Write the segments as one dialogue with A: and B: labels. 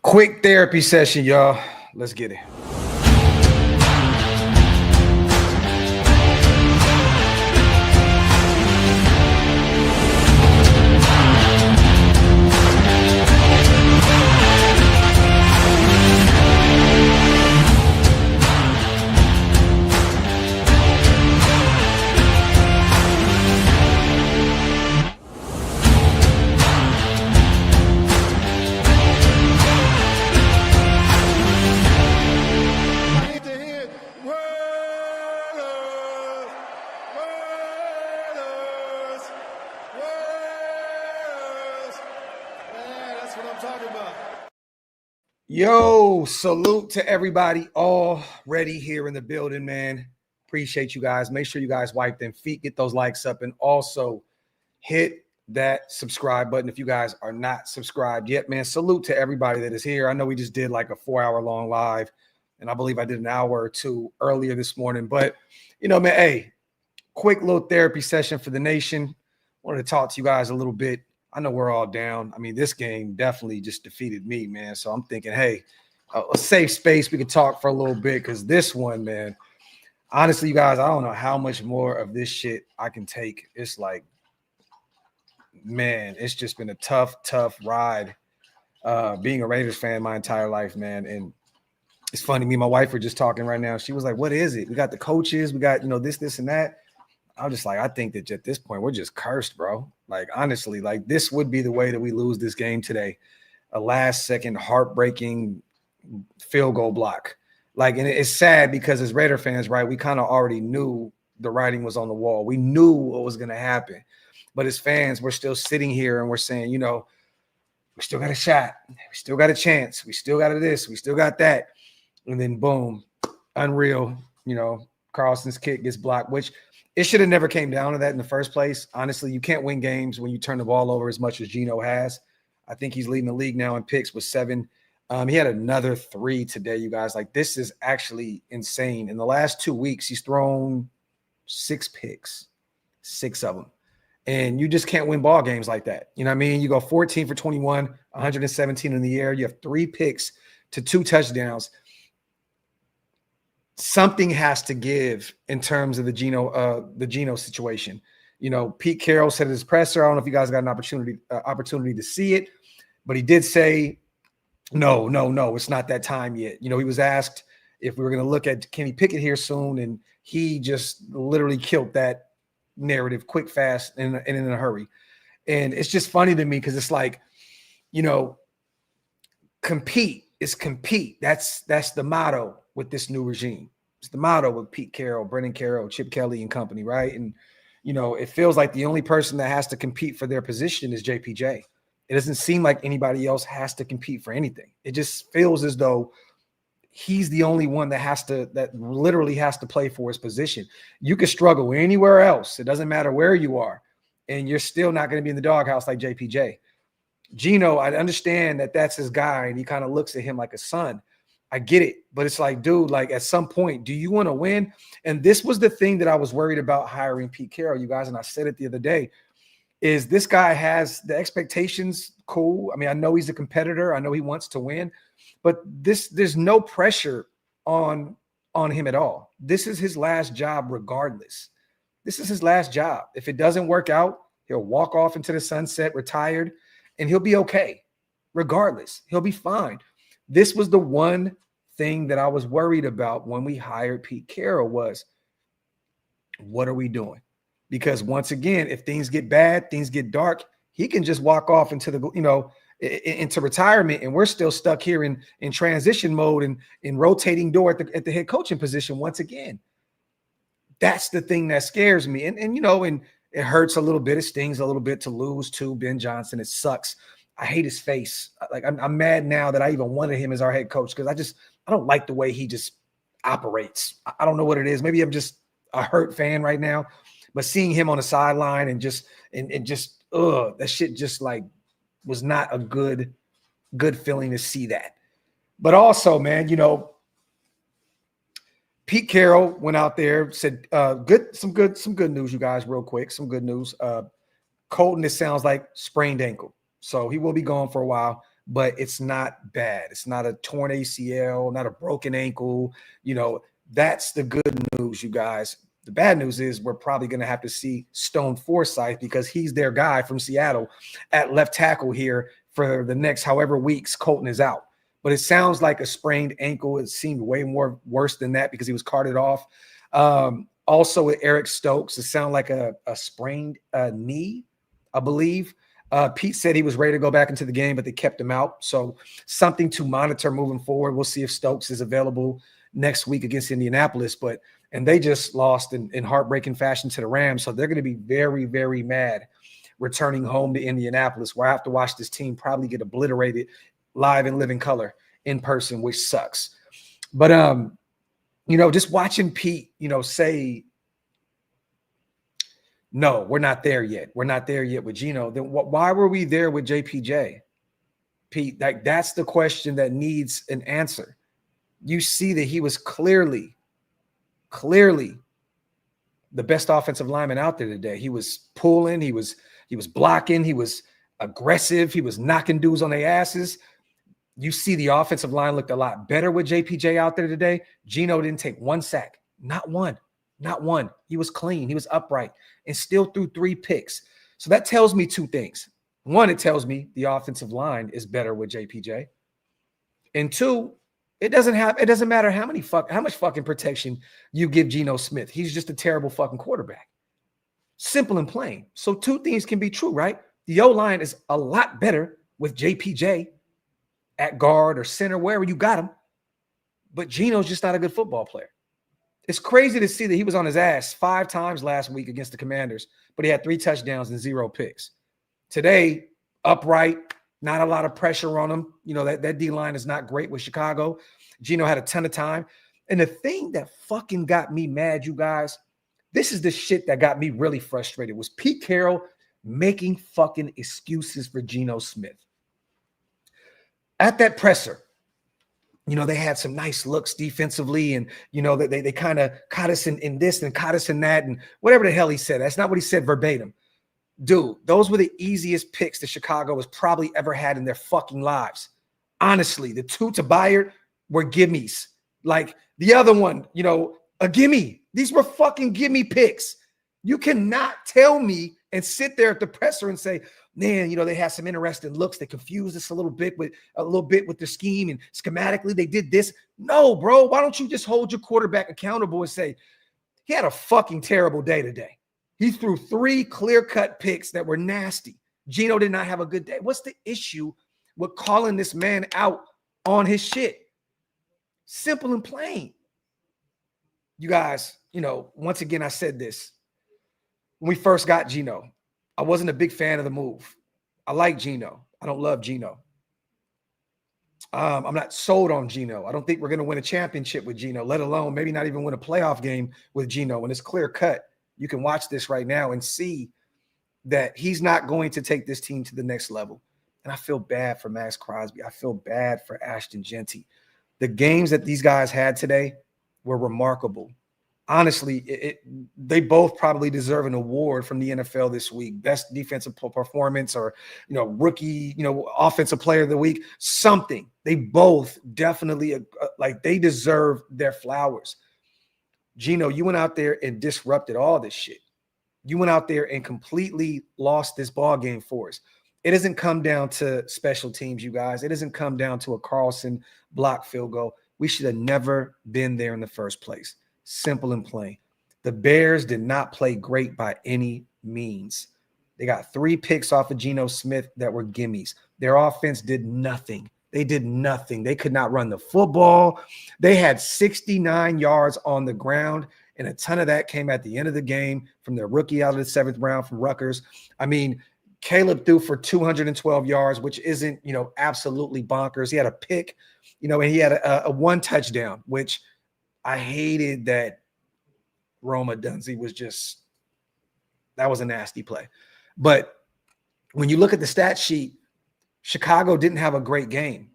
A: Quick therapy session, y'all. Let's get it. Yo, salute to everybody already here in the building, man. Appreciate you guys. Make sure you guys wipe them feet, get those likes up, and also hit that subscribe button if you guys are not subscribed yet, man. Salute to everybody that is here. I know we just did like a 4-hour-long live, and I believe I did an hour or two earlier this morning. But, you know, man, hey, quick little therapy session for the nation. Wanted to talk to you guys a little bit. I know we're all down. I mean, this game definitely just defeated me, man. So I'm thinking, hey, a safe space. We could talk for a little bit because this one, man, honestly, you guys, I don't know how much more of this shit I can take. It's like, man, it's just been a tough ride being a Raiders fan my entire life, man. And it's funny. Me and my wife were just talking right now. She was like, what is it? We got the coaches. We got, you know, this, and that. I'm just like, I think that at this point, we're just cursed, bro. Like, honestly, like this would be the way that we lose this game today. A last-second heartbreaking field goal block. Like, and it's sad because as Raider fans, right, we kind of already knew the writing was on the wall. We knew what was going to happen. But as fans, we're still sitting here and we're saying, you know, we still got a shot. We still got a chance. We still got this. We still got that. And then, boom, unreal, you know, Carlson's kick gets blocked, which – it should have never came down to that in the first place. Honestly, you can't win games when you turn the ball over as much as Geno has. I think he's leading the league now in picks with 7. He had another 3 today, you guys. Like, this is actually insane. In the last 2 weeks, he's thrown 6 picks, 6 of them. And you just can't win ball games like that. You know what I mean? You go 14 for 21, 117 in the air. You have 3 picks to 2 touchdowns. Something has to give in terms of the Geno situation. You know, Pete Carroll said at his presser, I don't know if you guys got an opportunity to see it, but he did say, no, it's not that time yet. You know, he was asked if we were going to look at Kenny Pickett here soon, and he just literally killed that narrative quick, fast, and in a hurry. And it's just funny to me because it's like, you know, compete is compete. That's the motto with this new regime. It's the motto with Pete Carroll, Brendan Carroll, Chip Kelly and company, right? And, you know, it feels like the only person that has to compete for their position is JPJ. It doesn't seem like anybody else has to compete for anything. It just feels as though he's the only one that literally has to play for his position. You could struggle anywhere else. It doesn't matter where you are, and you're still not going to be in the doghouse like JPJ. Geno, I understand that that's his guy, and he kind of looks at him like a son. I get it, but it's like, dude, like at some point, do you want to win? And this was the thing that I was worried about hiring Pete Carroll, you guys, and I said it the other day, is this guy has the expectations, cool. I mean, I know he's a competitor. I know he wants to win, but there's no pressure on him at all. This is his last job regardless. This is his last job. If it doesn't work out, he'll walk off into the sunset, retired, and he'll be okay regardless. He'll be fine. This was the one thing that I was worried about when we hired Pete Carroll was, what are we doing? Because once again, if things get bad, things get dark, he can just walk off into the, you know, into retirement, and we're still stuck here in transition mode and in rotating door at the head coaching position once again. That's the thing that scares me. And you know, and it hurts a little bit. It stings a little bit to lose to Ben Johnson. It sucks. I hate his face. Like I'm mad now that I even wanted him as our head coach because I don't like the way he just operates. I don't know what it is. Maybe I'm just a hurt fan right now, but seeing him on the sideline and that shit just like was not a good feeling to see that. But also, man, you know, Pete Carroll went out there, said some good news, you guys, real quick. Some good news. Kolton, it sounds like sprained ankle. So he will be gone for a while. but it's not bad. It's not a torn ACL, not a broken ankle. You know, that's the good news, you guys. The bad news is we're probably going to have to see Stone Forsythe because he's their guy from Seattle at left tackle here for the next however weeks Kolton is out. But it sounds like a sprained ankle. It seemed way more worse than that because he was carted off. Also with Eric Stokes, it sounded like a sprained knee, I believe. Pete said he was ready to go back into the game, but they kept him out. So something to monitor moving forward. We'll see if Stokes is available next week against Indianapolis. And they just lost in heartbreaking fashion to the Rams. So they're going to be very, very mad returning home to Indianapolis, where I have to watch this team probably get obliterated live in living color in person, which sucks. But, just watching Pete, say, no, we're not there yet. We're not there yet with Geno. Then why were we there with JPJ? Pete, that's the question that needs an answer. You see that he was clearly the best offensive lineman out there today. He was pulling, he was blocking, he was aggressive, he was knocking dudes on their asses. You see the offensive line looked a lot better with JPJ out there today. Geno didn't take one sack, not one. He was clean, he was upright, and still threw 3 picks. So that tells me 2 things. One, it tells me the offensive line is better with JPJ. And 2, it doesn't matter how much fucking protection you give Geno Smith. He's just a terrible fucking quarterback. Simple and plain. So 2 things can be true, right? The O-line is a lot better with JPJ at guard or center, wherever you got him. But Geno's just not a good football player. It's crazy to see that he was on his ass 5 times last week against the Commanders, but he had 3 touchdowns and 0 picks. Today, upright, not a lot of pressure on him. That D-line is not great with Chicago. Geno had a ton of time. And the thing that fucking got me mad, you guys, this is the shit that got me really frustrated, was Pete Carroll making fucking excuses for Geno Smith. At that presser, they had some nice looks defensively, and, they kind of caught us in this and caught us in that and whatever the hell he said. That's not what he said verbatim. Dude, those were the easiest picks that Chicago has probably ever had in their fucking lives. Honestly, the 2 to Bayard were gimmies. Like the other one, a gimme. These were fucking gimme picks. You cannot tell me and sit there at the presser and say, man, they had some interesting looks. They confused us a little bit with their scheme, and schematically they did this. No, bro. Why don't you just hold your quarterback accountable and say, he had a fucking terrible day today. He threw 3 clear-cut picks that were nasty. Geno did not have a good day. What's the issue with calling this man out on his shit? Simple and plain. You guys, once again, I said this. When we first got Geno, I wasn't a big fan of the move. I like Geno. I don't love Geno. I'm not sold on Geno. I don't think we're going to win a championship with Geno, let alone maybe not even win a playoff game with Geno. And it's clear cut. You can watch this right now and see that he's not going to take this team to the next level. And I feel bad for Maxx Crosby. I feel bad for Ashton Jeanty. The games that these guys had today were remarkable. Honestly, they both probably deserve an award from the NFL this week. Best defensive performance, or, rookie, offensive player of the week, something. They both definitely, they deserve their flowers. Geno, you went out there and disrupted all this shit. You went out there and completely lost this ball game for us. It doesn't come down to special teams, you guys. It doesn't come down to a Carlson block field goal. We should have never been there in the first place. Simple and plain. The Bears did not play great by any means. They got 3 picks off of Geno Smith that were gimmies. Their offense did nothing. They did nothing. They could not run the football. They had 69 yards on the ground, and a ton of that came at the end of the game from their rookie out of the 7th round from Rutgers. I mean, Caleb threw for 212 yards, which isn't, absolutely bonkers. He had a pick, and he had a 1 touchdown, which I hated that Roma Dunze was just – that was a nasty play. But when you look at the stat sheet, Chicago didn't have a great game.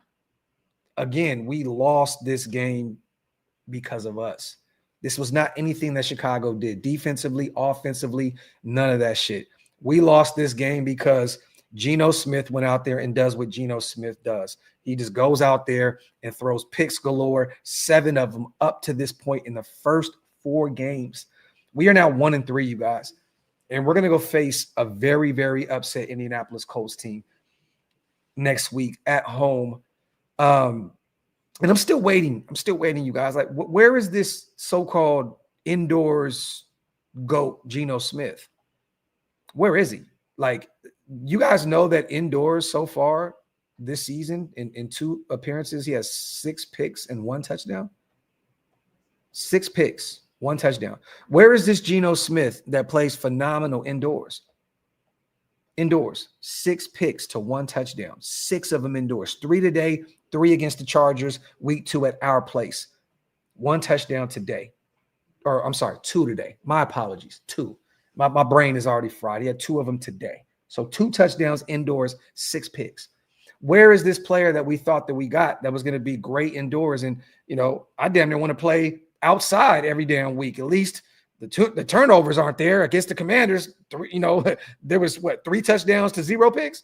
A: Again, we lost this game because of us. This was not anything that Chicago did. Defensively, offensively, none of that shit. We lost this game because Geno Smith went out there and does what Geno Smith does. He just goes out there and throws picks galore, 7 of them up to this point in the first 4 games. We are now 1-3, you guys. And we're going to go face a very, very upset Indianapolis Colts team next week at home. And I'm still waiting. You guys. Like, where is this so-called indoors GOAT Geno Smith? Where is he? Like, you guys know that indoors so far this season in 2 appearances, he has 6 picks and 1 touchdown. 6 picks, 1 touchdown. Where is this Geno Smith that plays phenomenal indoors? Indoors, 6 picks to 1 touchdown, 6 of them indoors, 3 today, 3 against the Chargers, week 2 at our place. 1 touchdown today. Or I'm sorry, 2 today. My apologies, 2. My brain is already fried. He had 2 of them today. So 2 touchdowns indoors, 6 picks. Where is this player that we thought that we got that was going to be great indoors? And, you know, I damn near want to play outside every damn week. At least the turnovers aren't there against the Commanders. There was 3 touchdowns to 0 picks.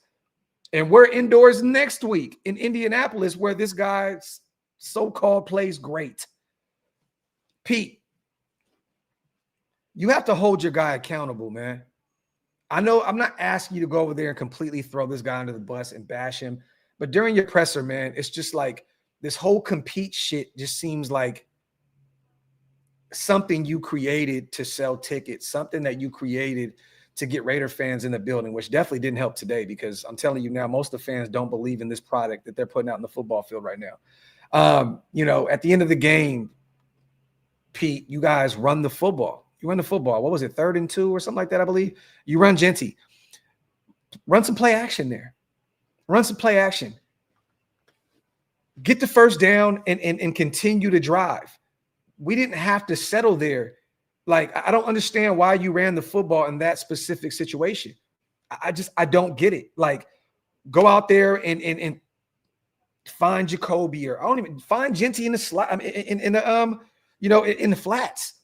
A: And we're indoors next week in Indianapolis where this guy so-called plays great. Pete, you have to hold your guy accountable, man. I know I'm not asking you to go over there and completely throw this guy under the bus and bash him, but during your presser, man, it's just like this whole compete shit just seems like something you created to sell tickets, something that you created to get Raider fans in the building, which definitely didn't help today because I'm telling you now, most of the fans don't believe in this product that they're putting out in the football field right now. At the end of the game, Pete, you guys run the football. You run the football. What was it, 3rd and 2 or something like that, I believe? You run Genty. Run some play action there. Run some play action. Get the first down and continue to drive. We didn't have to settle there. Like, I don't understand why you ran the football in that specific situation. I don't get it. Like, go out there and find Jacoby, or I don't even find Genty in the slot. I mean, in the flats.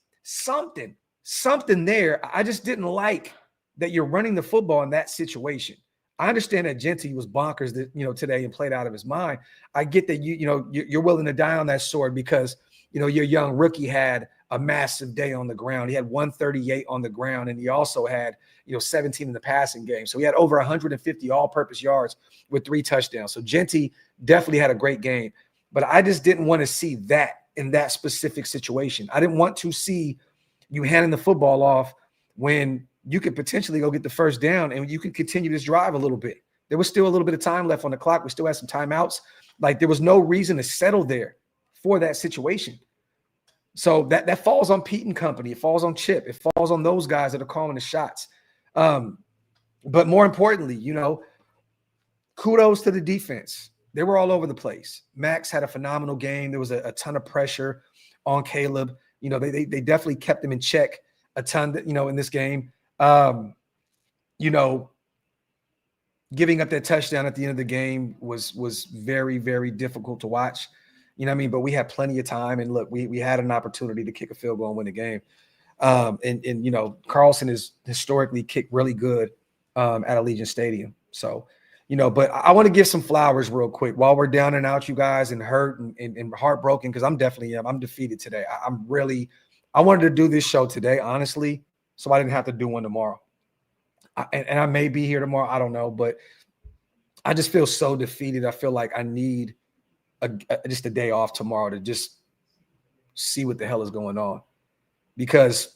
A: Something there. I just didn't like that you're running the football in that situation. I understand that Genty was bonkers today and played out of his mind. I get that you're willing to die on that sword because your young rookie had a massive day on the ground. He had 138 on the ground, and he also had 17 in the passing game. So he had over 150 all-purpose yards with 3 touchdowns. So Genty definitely had a great game, but I just didn't want to see that in that specific situation. I didn't want to see you handing the football off when you could potentially go get the first down and you could continue this drive a little bit. There was still a little bit of time left on the clock. We still had some timeouts. Like, there was no reason to settle there for that situation. So that falls on Pete and company. It falls on Chip. It falls on those guys that are calling the shots. But more importantly, kudos to the defense. They were all over the place. Maxx had a phenomenal game. There was a ton of pressure on Caleb. They definitely kept him in check a ton, in this game. Giving up that touchdown at the end of the game was very, very difficult to watch. But we had plenty of time. And look, we had an opportunity to kick a field goal and win the game. Carlson is historically kicked really good at Allegiant Stadium. So, but I want to give some flowers real quick while we're down and out, you guys, and hurt and heartbroken, because I'm defeated today. I wanted to do this show today, honestly, so I didn't have to do one tomorrow. And I may be here tomorrow. I don't know, but I just feel so defeated. I feel like I need just a day off tomorrow to just see what the hell is going on, because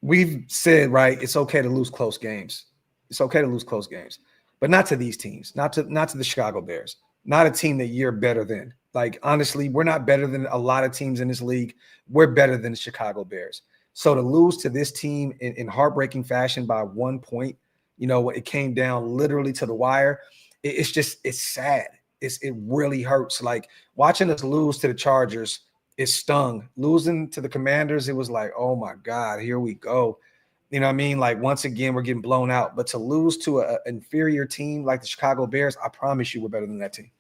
A: we've said, right, it's okay to lose close games. It's okay to lose close games, but not to these teams, not to the Chicago Bears, not a team that you're better than. Like, honestly, we're not better than a lot of teams in this league. We're better than the Chicago Bears. So to lose to this team in heartbreaking fashion by 1 point, it came down literally to the wire. It's sad. It really hurts. Like, watching us lose to the Chargers, it stung. Losing to the Commanders, it was like, oh my God, here we go. You know what I mean? Like, once again, we're getting blown out. But to lose to an inferior team like the Chicago Bears, I promise you we're better than that team.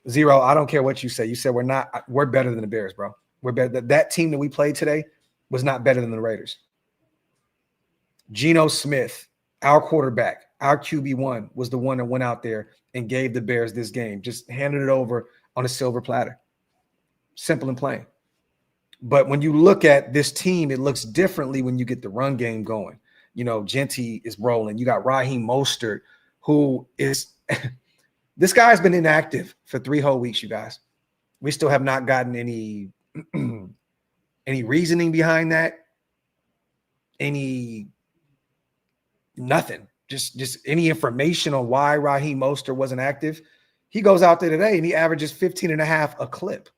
A: Zero, I don't care what you say. You said we're not. We're better than the Bears, bro. We're better. That team that we played today was not better than the Raiders. Geno Smith Our quarterback, our QB1 was the one that went out there and gave the Bears this game, just handed it over on a silver platter. Simple and plain. But when you look at this team, it looks differently when you get the run game going. You know, Genty is rolling. You got Raheem Mostert, who is – this guy's been inactive for 3 whole weeks, you guys. We still have not gotten any reasoning behind that, nothing. Just any information on why Raheem Mostert wasn't active. He goes out there today and he averages 15.5 a clip.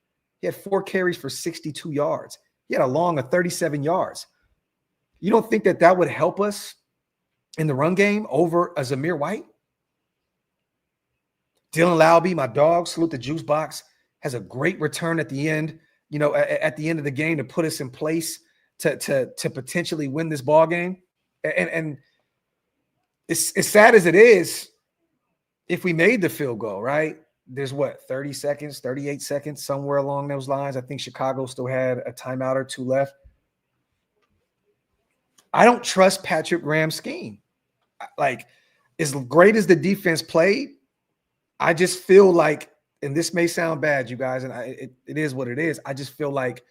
A: He had 4 carries for 62 yards. He had a long of 37 yards. You don't think that would help us in the run game over a Zamir White? Dylan Laube, my dog, salute the juice box, has a great return at the end, you know, at the end of the game to put us in place to potentially win this ball game. And it's as sad as it is, if we made the field goal, right? There's 30 seconds, 38 seconds, somewhere along those lines. I think Chicago still had a timeout or 2 left. I don't trust Patrick Graham's scheme. Like, as great as the defense played, I just feel like, and this may sound bad, you guys, and it is what it is. I just feel like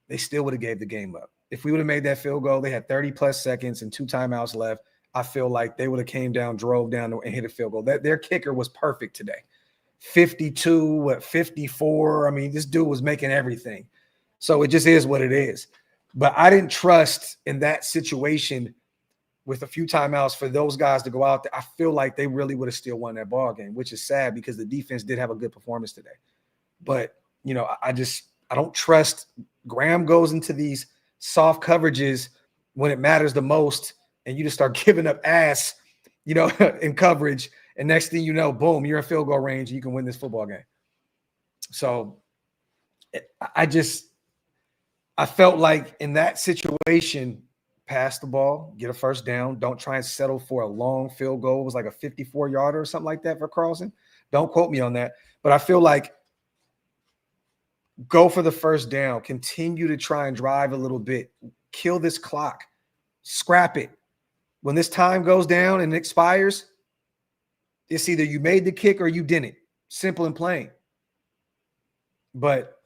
A: they still would have gave the game up. If we would have made that field goal, they had 30-plus seconds and 2 timeouts left. I feel like they would have came down, drove down, and hit a field goal. Their kicker was perfect today. 52, 54. I mean, this dude was making everything. So it just is what it is. But I didn't trust in that situation with a few timeouts for those guys to go out there. I feel like they really would have still won that ball game, which is sad because the defense did have a good performance today. But, you know, I don't trust. Graham goes into these soft coverages when it matters the most, and you just start giving up ass, you know, in coverage. And next thing you know, boom, you're in field goal range and you can win this football game. So I felt like in that situation, pass the ball, get a first down. Don't try and settle for a long field goal. It was like a 54-yarder or something like that for Carlson. Don't quote me on that. But I feel like go for the first down. Continue to try and drive a little bit. Kill this clock. Scrap it. When this time goes down and expires, it's either you made the kick or you didn't. Simple and plain. But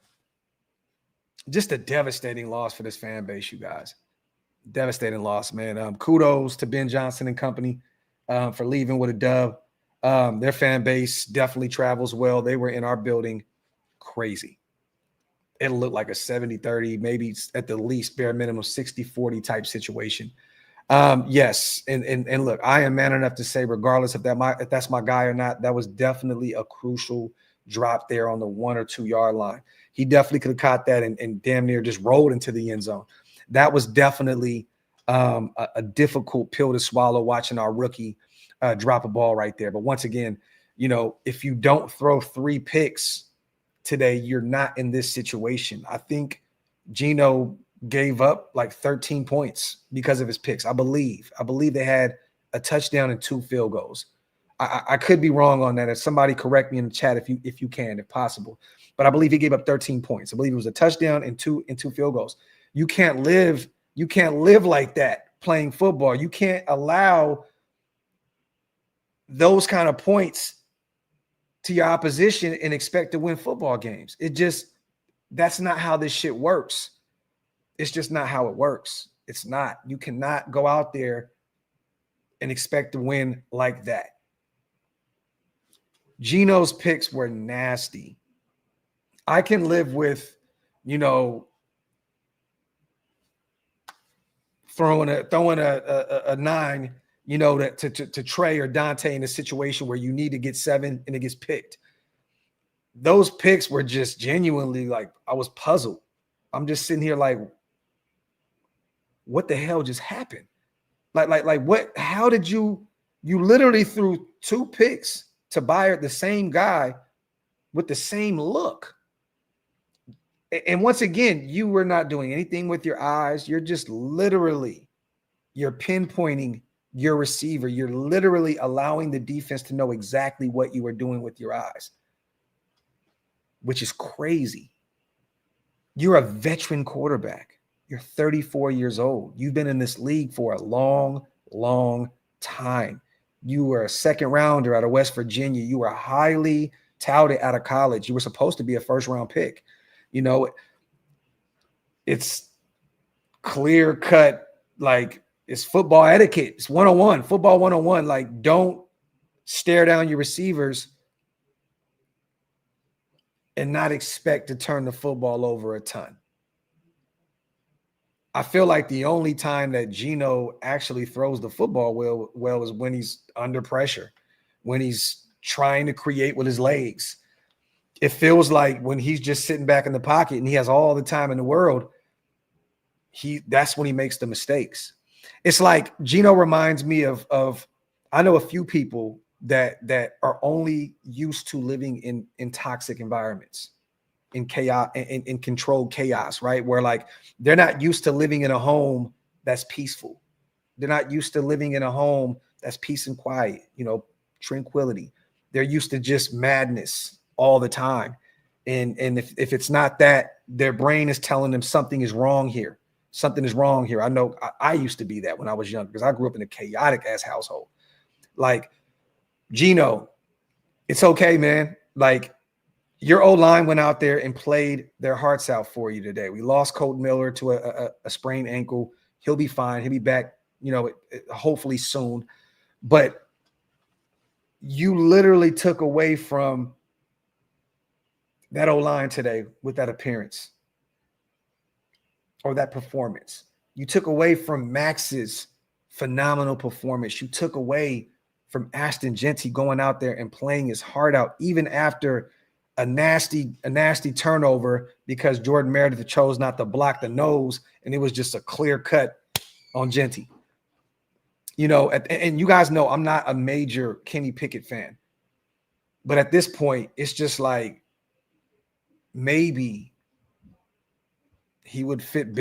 A: just a devastating loss for this fan base, you guys. Devastating loss, man. Kudos to Ben Johnson and company for leaving with a dub. Their fan base definitely travels well. They were in our building crazy. It'll look like a 70-30, maybe at the least bare minimum 60-40 type situation. Yes, and look, I am man enough to say, regardless if that's my guy or not, that was definitely a crucial drop there on the 1 or 2 yard line. He definitely could have caught that and damn near just rolled into the end zone. That was definitely a difficult pill to swallow, watching our rookie drop a ball right there. But once again, you know, if you don't throw 3 picks today, you're not in this situation. I think Geno gave up like 13 points because of his picks. I believe they had a touchdown and 2 field goals. I could be wrong on that. If somebody correct me in the chat, if you can, if possible. But I believe he gave up 13 points. I believe it was a touchdown and two field goals. You can't live like that playing football. You can't allow those kind of points to your opposition and expect to win football games. That's not how this shit works. It's just not how it works. It's not. You cannot go out there and expect to win like that. Geno's picks were nasty. I can live with, you know, throwing a 9, you know, to Trey or Dante in a situation where you need to get 7 and it gets picked. Those picks were just genuinely like, I was puzzled. I'm just sitting here like, what the hell just happened? Like what? How did you literally threw 2 picks to Byard, the same guy with the same look. And once again, you were not doing anything with your eyes. You're just literally, you're pinpointing your receiver. You're literally allowing the defense to know exactly what you were doing with your eyes, which is crazy. You're a veteran quarterback. You're 34 years old. You've been in this league for a long, long time. You were a second rounder out of West Virginia. You were highly touted out of college. You were supposed to be a first round pick. You know, it's clear cut, like it's football etiquette. It's 101, football 101. Like, don't stare down your receivers and not expect to turn the football over a ton. I feel like the only time that Geno actually throws the football well is when he's under pressure, when he's trying to create with his legs. It feels like when he's just sitting back in the pocket and he has all the time in the world, that's when he makes the mistakes. It's like Geno reminds me of I know a few people that are only used to living in toxic environments, in chaos, in controlled chaos, right? Where like they're not used to living in a home that's peaceful. They're not used to living in a home that's peace and quiet, tranquility. They're used to just madness all the time. And if it's not that, their brain is telling them something is wrong here. Something is wrong here. I know I used to be that when I was young because I grew up in a chaotic ass household. Like, Geno, it's okay, man. Like, your O-line went out there and played their hearts out for you today. We lost Kolton Miller to a sprained ankle. He'll be fine. He'll be back, hopefully soon. But you literally took away from that O-line today with that appearance or that performance. You took away from Max's phenomenal performance. You took away from Ashton Jeanty going out there and playing his heart out, even after a nasty turnover because Jordan Meredith chose not to block the nose, and it was just a clear cut on Jeanty. And you guys know I'm not a major Kenny Pickett fan, but at this point, it's just like maybe he would fit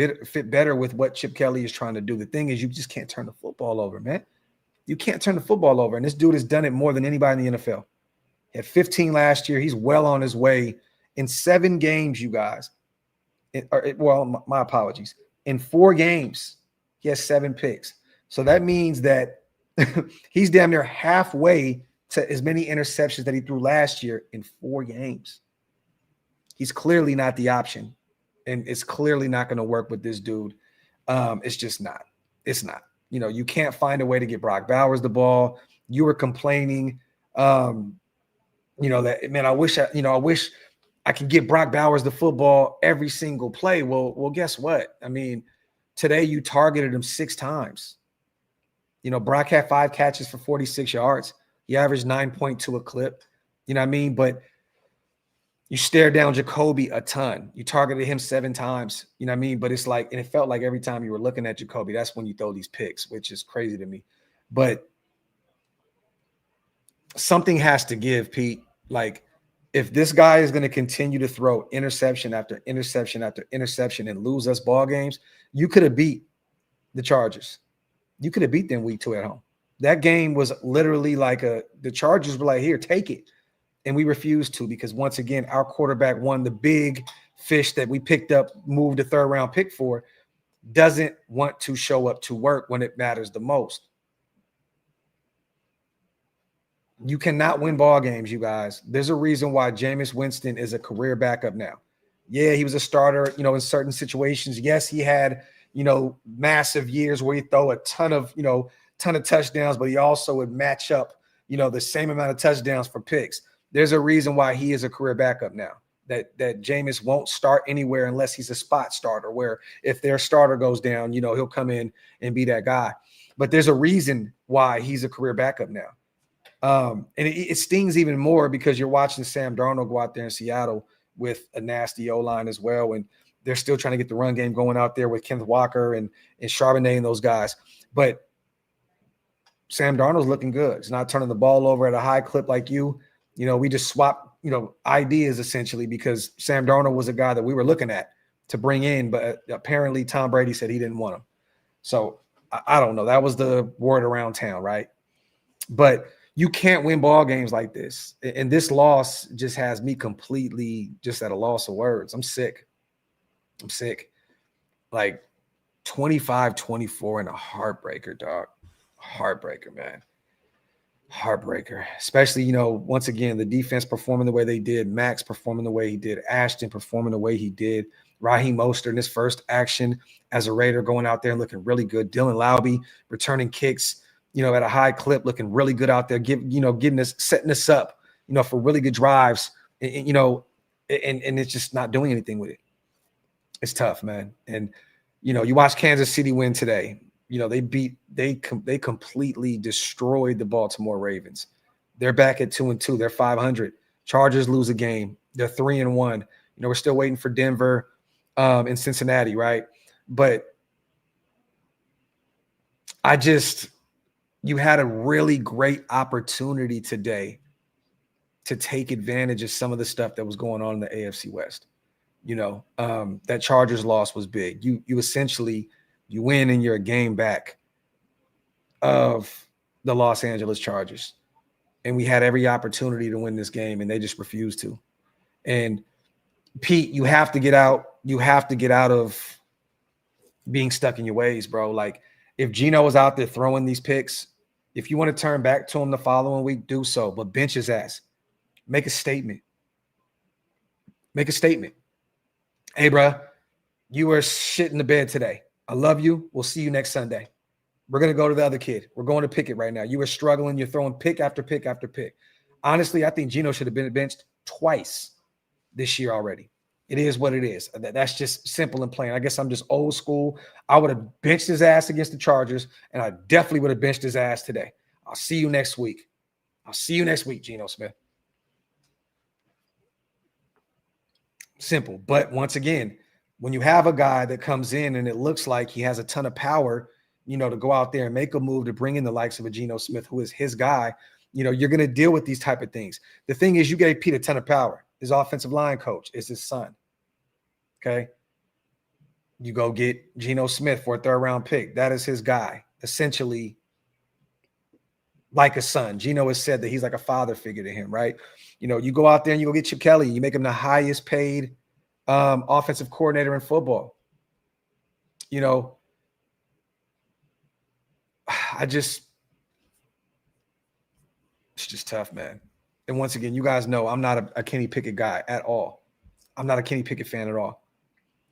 A: better with what Chip Kelly is trying to do. The thing is, you just can't turn the football over, man. You can't turn the football over, and this dude has done it more than anybody in the NFL. He had 15 last year. He's well on his way. In 7 games, you guys. My apologies. In 4 games, he has 7 picks. So that means that he's damn near halfway to as many interceptions that he threw last year in 4 games. He's clearly not the option, and it's clearly not going to work with this dude. It's just not. It's not. You can't find a way to get Brock Bowers the ball. You were complaining, that, man, I wish I could get Brock Bowers the football every single play. Well, guess what? I mean, today you targeted him 6 times. Brock had 5 catches for 46 yards. He averaged 9.2 a clip. You know what I mean? But you stared down Jacoby a ton. You targeted him 7 times. You know what I mean? But it's like, and it felt like every time you were looking at Jacoby, that's when you throw these picks, which is crazy to me. But something has to give, Pete. Like, if this guy is going to continue to throw interception after interception after interception and lose us ball games, you could have beat the Chargers. You could have beat them week 2 at home. That game was literally like the Chargers were like, here, take it. And we refused to, because once again, our quarterback, won the big fish that we picked up, moved a 3rd round pick for, doesn't want to show up to work when it matters the most. You cannot win ball games, you guys. There's a reason why Jameis Winston is a career backup now. Yeah, he was a starter, in certain situations. Yes, he had, massive years where he throw a ton of touchdowns, but he also would match up, the same amount of touchdowns for picks. There's a reason why he is a career backup now. That Jameis won't start anywhere unless he's a spot starter, where if their starter goes down, he'll come in and be that guy. But there's a reason why he's a career backup now. And it stings even more because you're watching Sam Darnold go out there in Seattle with a nasty O-line as well, and they're still trying to get the run game going out there with Kenneth Walker and Charbonnet and those guys. But Sam Darnold's looking good. He's not turning the ball over at a high clip like you. We just swapped, ideas essentially, because Sam Darnold was a guy that we were looking at to bring in, but apparently Tom Brady said he didn't want him. So I don't know. That was the word around town, right? But you can't win ball games like this. And this loss just has me completely just at a loss of words. I'm sick. Like 25-24 and a heartbreaker, dog. Heartbreaker, man. Heartbreaker. Especially, once again, the defense performing the way they did, Maxx performing the way he did, Ashton performing the way he did, Raheem Mostert in his first action as a Raider going out there and looking really good. Dylan Laube returning kicks, at a high clip, looking really good out there, setting us up, for really good drives, and it's just not doing anything with it. It's tough, man. And, you watch Kansas City win today. They completely destroyed the Baltimore Ravens. They're back at 2-2. They're 500. Chargers lose a game. They're 3-1. We're still waiting for Denver and Cincinnati, right? But you had a really great opportunity today to take advantage of some of the stuff that was going on in the AFC West. That Chargers loss was big. You essentially you win and you're a game back of the Los Angeles Chargers. And we had every opportunity to win this game, and they just refused to. And Pete, you have to get out. You have to get out of being stuck in your ways, bro. Like, if Geno was out there throwing these picks, if you want to turn back to him the following week, do so. But bench his ass. Make a statement. Make a statement. Hey, bro, you were shit in the bed today. I love you. We'll see you next Sunday. We're going to go to the other kid. We're going to Pickett right now. You were struggling. You're throwing pick after pick after pick. Honestly, I think Geno should have been benched twice this year already. It is what it is. That's just simple and plain. I guess I'm just old school. I would have benched his ass against the Chargers, and I definitely would have benched his ass today. I'll see you next week. I'll see you next week, Geno Smith. Simple. But once again, when you have a guy that comes in and it looks like he has a ton of power, to go out there and make a move to bring in the likes of a Geno Smith, who is his guy, you're going to deal with these type of things. The thing is, you gave Pete a ton of power. His offensive line coach is his son. Okay. You go get Geno Smith for a third-round pick. That is his guy, essentially like a son. Geno has said that he's like a father figure to him, right? You go out there and you go get Chip Kelly. You make him the highest paid offensive coordinator in football. It's just tough, man. And once again, you guys know I'm not a Kenny Pickett guy at all. I'm not a Kenny Pickett fan at all.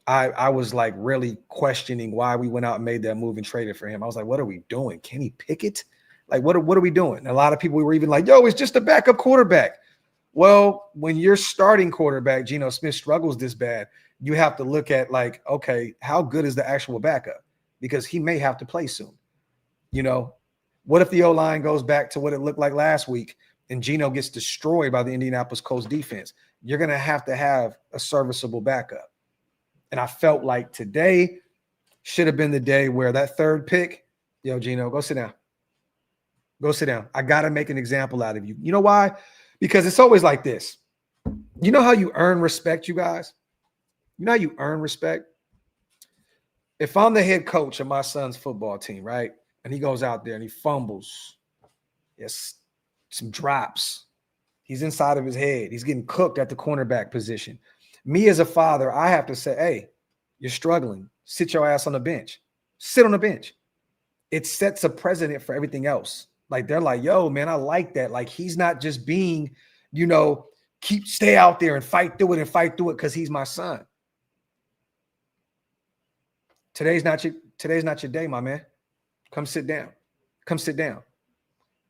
A: I was like really questioning why we went out and made that move and traded for him. I was like, what are we doing? Kenny Pickett? Like, what are we doing? And a lot of people were even like, yo, it's just a backup quarterback. Well, when your starting quarterback, Geno Smith, struggles this bad, you have to look at like, okay, how good is the actual backup? Because he may have to play soon. What if the O-line goes back to what it looked like last week and Geno gets destroyed by the Indianapolis Colts defense? You're going to have a serviceable backup. And I felt like today should have been the day where that third pick, yo, Geno, go sit down. Go sit down. I got to make an example out of you. You know why? Because it's always like this. You know how you earn respect, you guys? You know how you earn respect? If I'm the head coach of my son's football team, right? And he goes out there and he fumbles. Yes, some drops. He's inside of his head. He's getting cooked at the cornerback position. Me as a father, I have to say, hey, you're struggling. Sit your ass on the bench. Sit on the bench. It sets a precedent for everything else. Like, they're like, yo, man, I like that. Like, he's not just being, stay out there and fight through it because he's my son. Today's not your day, my man. Come sit down. Come sit down.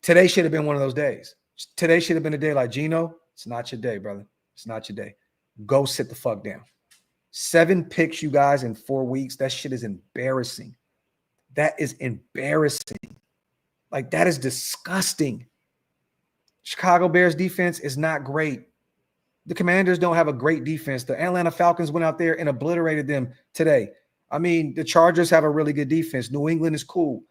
A: Today should have been one of those days. Today should have been a day like, Geno, it's not your day, brother. It's not your day. Go sit the fuck down. 7 picks, you guys, in 4 weeks. That shit is embarrassing. That is embarrassing. Like, that is disgusting. Chicago Bears defense is not great. The Commanders don't have a great defense. The Atlanta Falcons went out there and obliterated them today. I mean, the Chargers have a really good defense. New England is cool.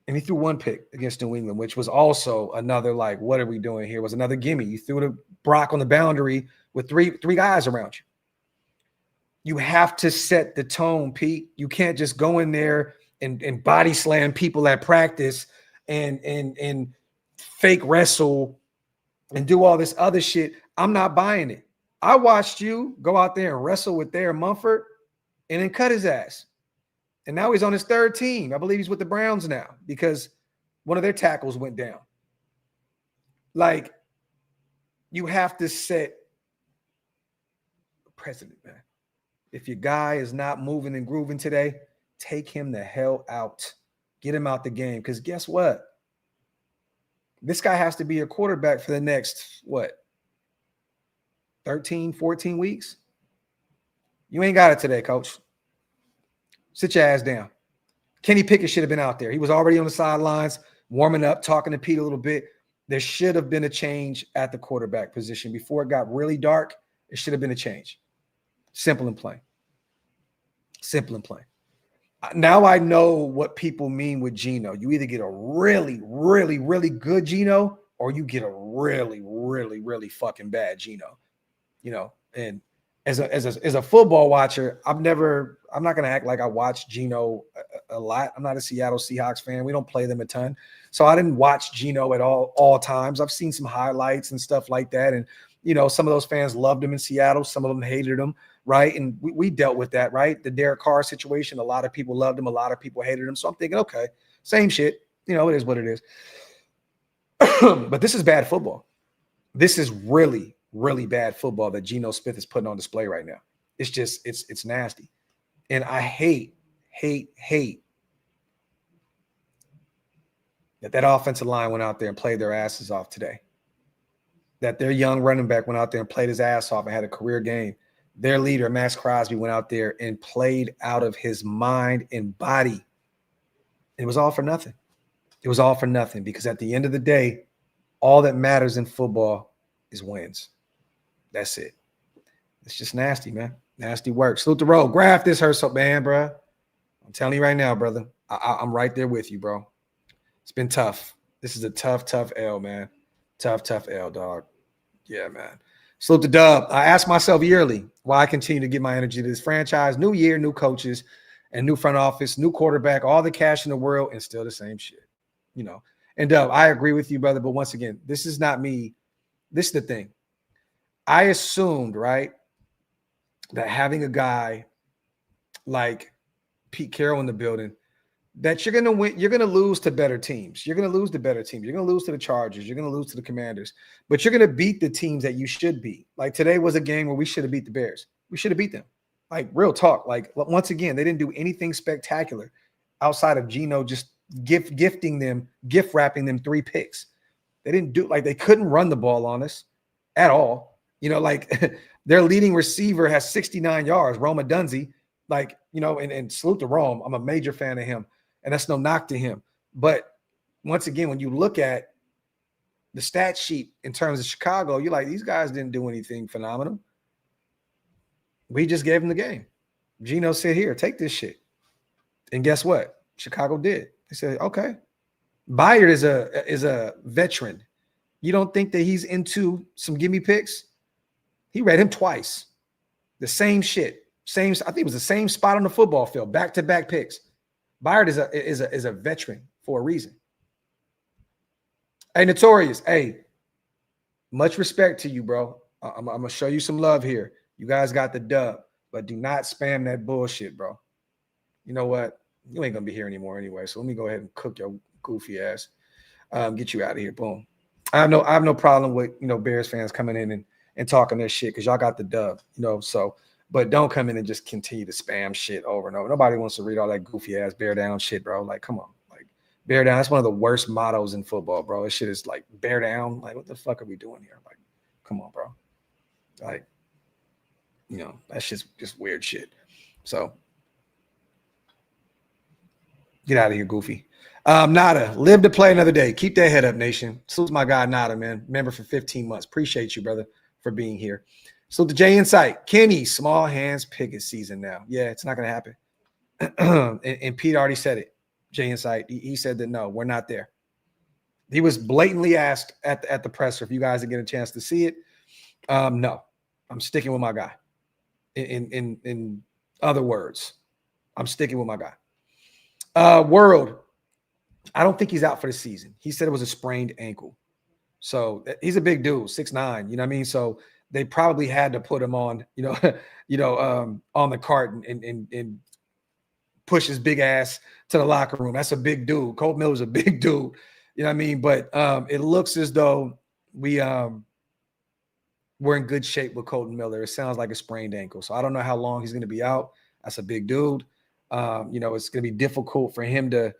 A: And he threw 1 pick against New England, which was also another, like, what are we doing here? It was another gimme. You threw the Brock on the boundary with three guys around you. You have to set the tone, Pete. You can't just go in there and body slam people at practice and fake wrestle and do all this other shit. I'm not buying it. I watched you go out there and wrestle with Thayer Munford and then cut his ass. And now he's on his third team. I believe he's with the Browns now because one of their tackles went down. Like, you have to set a precedent, man. If your guy is not moving and grooving today, take him the hell out. Get him out the game. Because guess what? This guy has to be a quarterback for the next, 13, 14 weeks? You ain't got it today, coach. Sit your ass down. Kenny Pickett should have been out there. He was already on the sidelines, warming up, talking to Pete a little bit. There should have been a change at the quarterback position. Before it got really dark, it should have been a change. Simple and plain. Simple and plain. Now I know what people mean with Geno. You either get a really, really, really good Geno or you get a really, really, really fucking bad Geno. And as a football watcher, I'm not going to act like I watch Geno a lot. I'm not a Seattle Seahawks fan. We don't play them a ton. So I didn't watch Geno at all times. I've seen some highlights and stuff like that. And, some of those fans loved him in Seattle. Some of them hated him, right? And we dealt with that, right? The Derek Carr situation, a lot of people loved him. A lot of people hated him. So I'm thinking, okay, same shit. It is what it is. But this is bad football. This is really, really bad football that Geno Smith is putting on display right now. It's just, it's nasty. And I hate that offensive line went out there and played their asses off today. That their young running back went out there and played his ass off and had a career game. Their leader, Maxx Crosby, went out there and played out of his mind and body. It was all for nothing. It was all for nothing because at the end of the day, all that matters in football is wins. That's it. It's just nasty, man. Nasty work. Salute the road. Graphk, this hurts so bad, bro. I'm telling you right now, brother. I'm right there with you, bro. It's been tough. This is a tough L, man. Tough L, dog. Yeah, man. Salute the dub. I ask myself yearly why I continue to give my energy to this franchise. New year, new coaches, and new front office, new quarterback, all the cash in the world, and still the same shit. And Dub, I agree with you, brother. But once again, this is not me. This is the thing. I assumed, right, that having a guy like Pete Carroll in the building, that you're going to win, you're going to lose to better teams. You're going to lose to better teams. You're going to lose to the Chargers. You're going to lose to the Commanders. But you're going to beat the teams that you should beat. Like today was a game where we should have beat the Bears. We should have beat them. Like real talk. Like once again, they didn't do anything spectacular outside of Geno just gift wrapping them 3 picks. They didn't do they couldn't run the ball on us at all. Their leading receiver has 69 yards, Rome Odunze. And salute to Rome. I'm a major fan of him. And that's no knock to him. But once again, when you look at the stat sheet in terms of Chicago, you're like, these guys didn't do anything phenomenal. We just gave them the game. Geno said, here, take this shit. And guess what? Chicago did. They said, okay. Byard is a veteran. You don't think that he's into some gimme picks? He read him twice. The same shit. I think it was the same spot on the football field, back-to-back picks. Byard is a veteran for a reason. Hey, Notorious. Hey, much respect to you, bro. I'm going to show you some love here. You guys got the dub, but do not spam that bullshit, bro. You know what? You ain't going to be here anymore anyway, so let me go ahead and cook your goofy ass. Get you out of here. Boom. I have no problem with, Bears fans coming in and talking their shit because y'all got the dub, so. But don't come in and just continue to spam shit over and over. Nobody wants to read all that goofy ass bear down shit, bro. Like, come on. Like, bear down. That's one of the worst mottos in football, bro. This shit is like bear down. Like, what the fuck are we doing here? Like, come on, bro. Like, that's just weird shit. So get out of here, goofy. Nada, live to play another day. Keep that head up, nation. Salute my guy, Nada, man. Member for 15 months. Appreciate you, brother, for being here. So the J Insight, Kenny, small hands Pickett season now. Yeah, it's not going to happen. and Pete already said it. J Insight, he said that no, we're not there. He was blatantly asked at the presser if you guys didn't get a chance to see it. No, I'm sticking with my guy. In other words, I'm sticking with my guy. World, I don't think he's out for the season. He said it was a sprained ankle. So he's a big dude, 6'9", you know what I mean? So they probably had to put him on, on the cart and push his big ass to the locker room. That's a big dude. Kolton Miller's a big dude. You know what I mean? But it looks as though we're in good shape with Kolton Miller. It sounds like a sprained ankle. So I don't know how long he's going to be out. That's a big dude. It's going to be difficult for him to,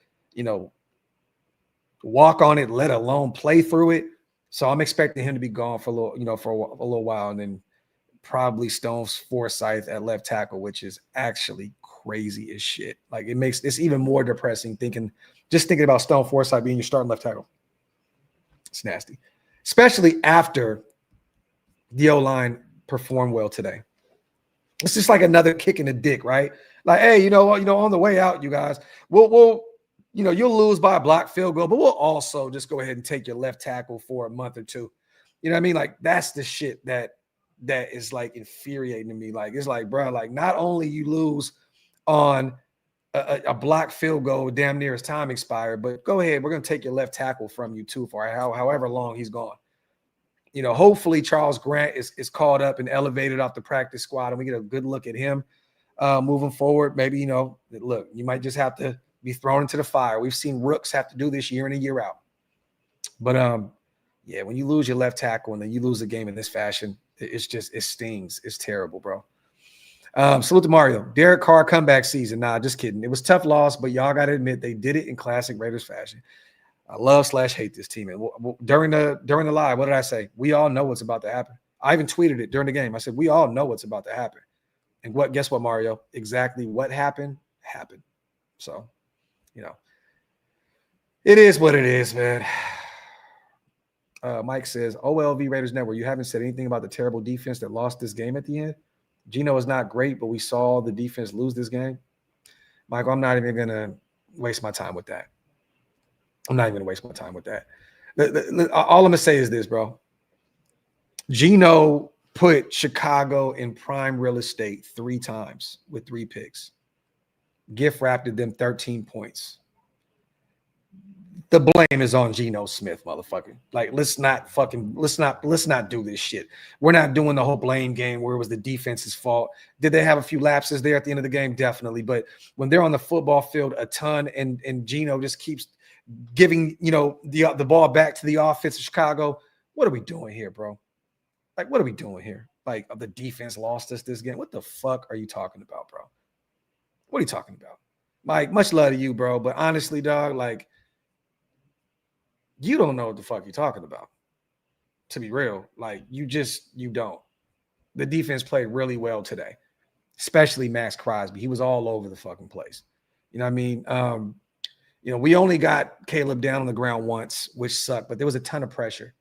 A: walk on it, let alone play through it. So I'm expecting him to be gone for a little while, and then probably Stone's Forsythe at left tackle, which is actually crazy as shit. Like it's even more depressing thinking about Stone Forsythe being your starting left tackle. It's nasty, especially after the O-line performed well today. It's just like another kick in the dick, right? Like, hey, on the way out, you guys, we'll you'll lose by a blocked field goal, but we'll also just go ahead and take your left tackle for a month or two. You know what I mean? Like, that's the shit that is like infuriating to me. Like, it's like, bro, like not only you lose on a blocked field goal damn near as time expired, but go ahead, we're going to take your left tackle from you too for however long he's gone. Hopefully Charles Grant is called up and elevated off the practice squad, and we get a good look at him moving forward. Maybe, look, you might just have to be thrown into the fire. We've seen rooks have to do this year in and year out. But, yeah, when you lose your left tackle and then you lose a game in this fashion, it stings. It's terrible, bro. Salute to Mario. Derek Carr comeback season. Nah, just kidding. It was a tough loss, but y'all got to admit they did it in classic Raiders fashion. I love/hate this team. And during the live, what did I say? We all know what's about to happen. I even tweeted it during the game. I said, we all know what's about to happen. And guess what, Mario? Exactly what happened. So, it is what it is, man. Mike says, OLV Raiders Network, you haven't said anything about the terrible defense that lost this game at the end. Geno is not great, but we saw the defense lose this game. Michael, I'm not even going to waste my time with that. All I'm going to say is this, bro. Geno put Chicago in prime real estate 3 times with 3 picks. Gift wrapped them 13 points. The blame is on Geno Smith, motherfucker. Like, let's not do this shit. We're not doing the whole blame game where it was the defense's fault. Did they have a few lapses there at the end of the game? Definitely. But when they're on the football field a ton and Geno just keeps giving, the ball back to the offense of Chicago, what are we doing here, bro? Like, what are we doing here? Like, the defense lost us this game. What the fuck are you talking about, bro? What are you talking about? Mike, much love to you, bro. But honestly, dog, like, you don't know what the fuck you're talking about. To be real, like, you don't. The defense played really well today, especially Maxx Crosby. He was all over the fucking place. You know what I mean? We only got Caleb down on the ground once, which sucked, but there was a ton of pressure.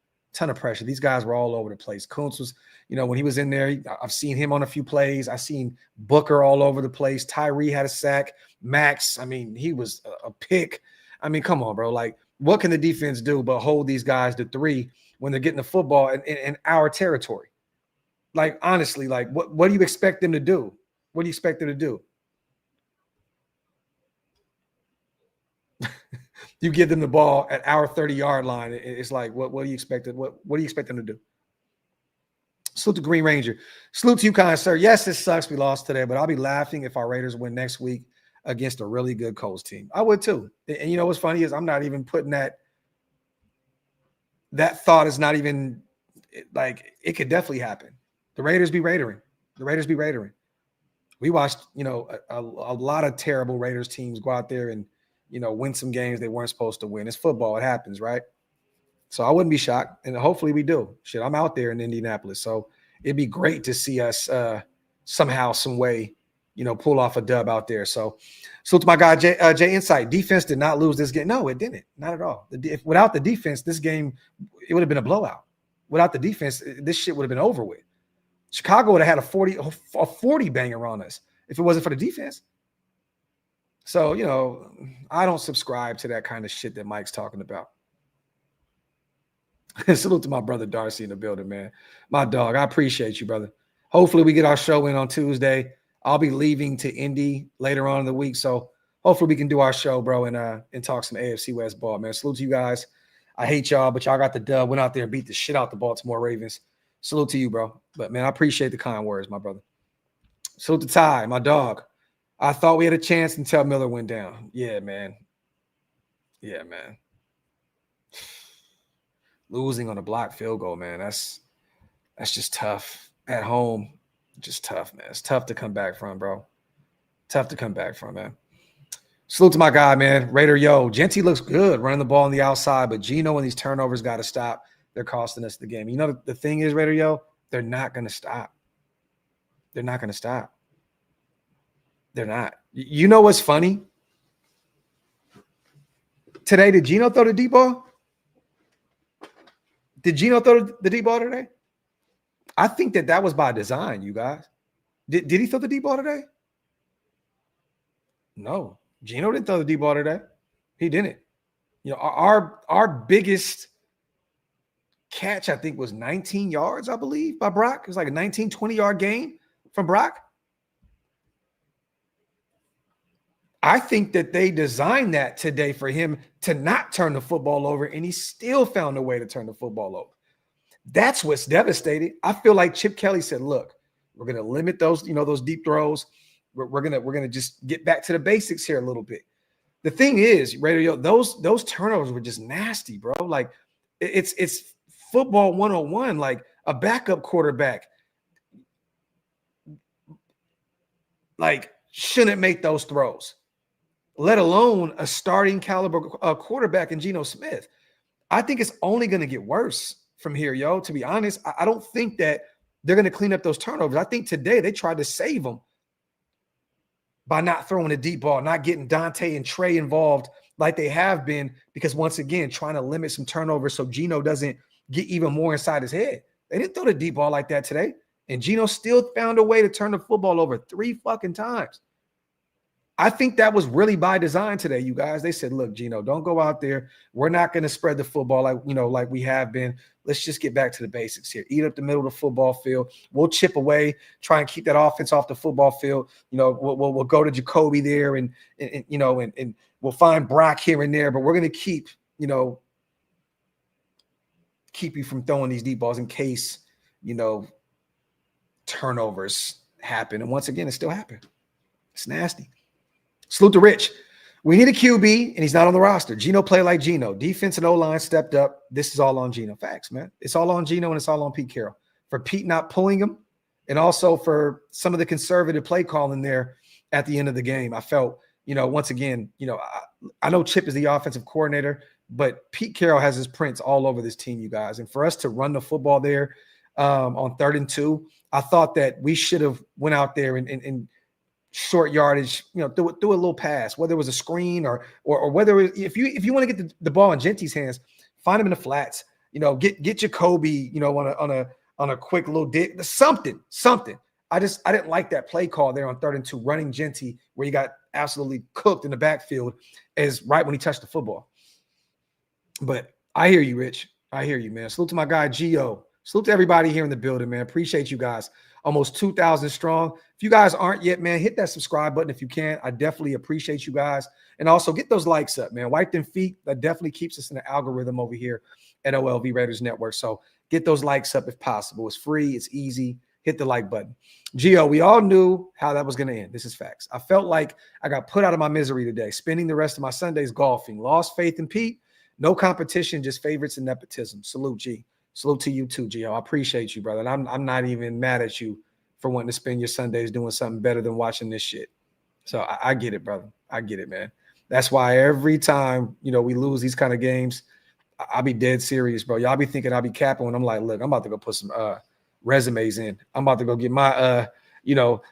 A: These guys were all over the place. Kuntz was, when he was in there, I've seen him on a few plays. I've seen Booker all over the place. Tyree had a sack. Max, he was a pick. Come on, bro. Like, what can the defense do but hold these guys to 3 when they're getting the football in our territory? Like, honestly, like, what do you expect them to do? What do you expect them to do? You give them the ball at our 30-yard line. It's like, what do you expect? What do you expect them to do? Salute to Green Ranger. Salute to you, kind sir. Yes, it sucks we lost today, but I'll be laughing if our Raiders win next week against a really good Colts team. I would too. And what's funny is I'm not even putting that thought is not even like, it could definitely happen. The Raiders be Raidering. We watched, a lot of terrible Raiders teams go out there and, win some games they weren't supposed to win. It's football. It happens, right? So I wouldn't be shocked. And hopefully we do. Shit, I'm out there in Indianapolis. So it'd be great to see us somehow, some way, pull off a dub out there. So to my guy, Jay Insight, defense did not lose this game. No, it didn't. Not at all. Without the defense, this game, it would have been a blowout. Without the defense, this shit would have been over with. Chicago would have had a 40 banger on us if it wasn't for the defense. So, I don't subscribe to that kind of shit that Mike's talking about. Salute to my brother Darcy in the building, man. My dog, I appreciate you, brother. Hopefully we get our show in on Tuesday. I'll be leaving to Indy later on in the week, so hopefully we can do our show, bro, and talk some AFC West ball, man. Salute to you guys. I hate y'all, but y'all got the dub. Went out there and beat the shit out the Baltimore Ravens. Salute to you, bro. But, man, I appreciate the kind words, my brother. Salute to Ty, my dog. I thought we had a chance until Miller went down. Yeah, man. Yeah, man. Losing on a blocked field goal, man. That's just tough. At home, just tough, man. It's tough to come back from, bro. Tough to come back from, man. Salute to my guy, man. Raider, yo. Genty looks good running the ball on the outside, but Geno and these turnovers got to stop. They're costing us the game. You know, the thing is, Raider, yo, they're not going to stop. They're not going to stop. They're not. You know what's funny? Today, did Geno throw the deep ball? Did Geno throw the deep ball today? I think that was by design, you guys. Did he throw the deep ball today? No. Geno didn't throw the deep ball today. He didn't. You know, our biggest catch, I think, was 19 yards, I believe, by Brock. It was like a 19, 20-yard gain from Brock. I think that they designed that today for him to not turn the football over, and he still found a way to turn the football over. That's what's devastating. I feel like Chip Kelly said, look, we're going to limit those, you know, those deep throws. We're gonna just get back to the basics here a little bit. The thing is, Raider, those turnovers were just nasty, bro. Like it's football 101. Like a backup quarterback, like shouldn't make those throws, let alone a starting caliber quarterback in Geno Smith. I think it's only going to get worse from here, yo. To be honest, I don't think that they're going to clean up those turnovers. I think today they tried to save them by not throwing a deep ball, not getting Dante and Trey involved like they have been, because once again, trying to limit some turnovers so Geno doesn't get even more inside his head. They didn't throw the deep ball like that today, and Geno still found a way to turn the football over 3 fucking times. I think that was really by design today, you guys. They said, look, Geno, don't go out there. We're not going to spread the football like we have been. Let's just get back to the basics here. Eat up the middle of the football field. We'll chip away, try and keep that offense off the football field. You know, we'll go to Jacoby there and we'll find Brock here and there, but we're going to keep you from throwing these deep balls in case, turnovers happen. And once again, it still happened. It's nasty. Salute to Rich. We need a QB, and he's not on the roster. Geno played like Geno. Defense and O-line stepped up. This is all on Geno. Facts, man. It's all on Geno, and it's all on Pete Carroll. For Pete not pulling him, and also for some of the conservative play calling there at the end of the game. I felt, once again, I know Chip is the offensive coordinator, but Pete Carroll has his prints all over this team, you guys. And for us to run the football there on 3rd and 2, I thought that we should have went out there and short yardage, threw a little pass, whether it was a screen or whether it was, if you want to get the ball in Genty's hands, find him in the flats, get Jacoby, on a quick little dig, something. I didn't like that play call there on 3rd and 2, running Genty where he got absolutely cooked in the backfield as right when he touched the football. But I hear you, Rich. I hear you, man. Salute to my guy, Gio. Salute to everybody here in the building, man. Appreciate you guys. Almost 2,000 strong. If you guys aren't yet, man, hit that subscribe button if you can. I definitely appreciate you guys. And also get those likes up, man. Wipe them feet. That definitely keeps us in the algorithm over here at OLV Raiders Network. So get those likes up if possible. It's free. It's easy. Hit the like button. Gio, we all knew how that was going to end. This is facts. I felt like I got put out of my misery today, spending the rest of my Sundays golfing. Lost faith in Pete. No competition, just favorites and nepotism. Salute, G. Salute to you too, Gio. I appreciate you, brother. And I'm not even mad at you for wanting to spend your Sundays doing something better than watching this shit. So I get it, brother. I get it, man. That's why every time, we lose these kind of games, I'll be dead serious, bro. Y'all be thinking I'll be capping when I'm like, look, I'm about to go put some resumes in. I'm about to go get my,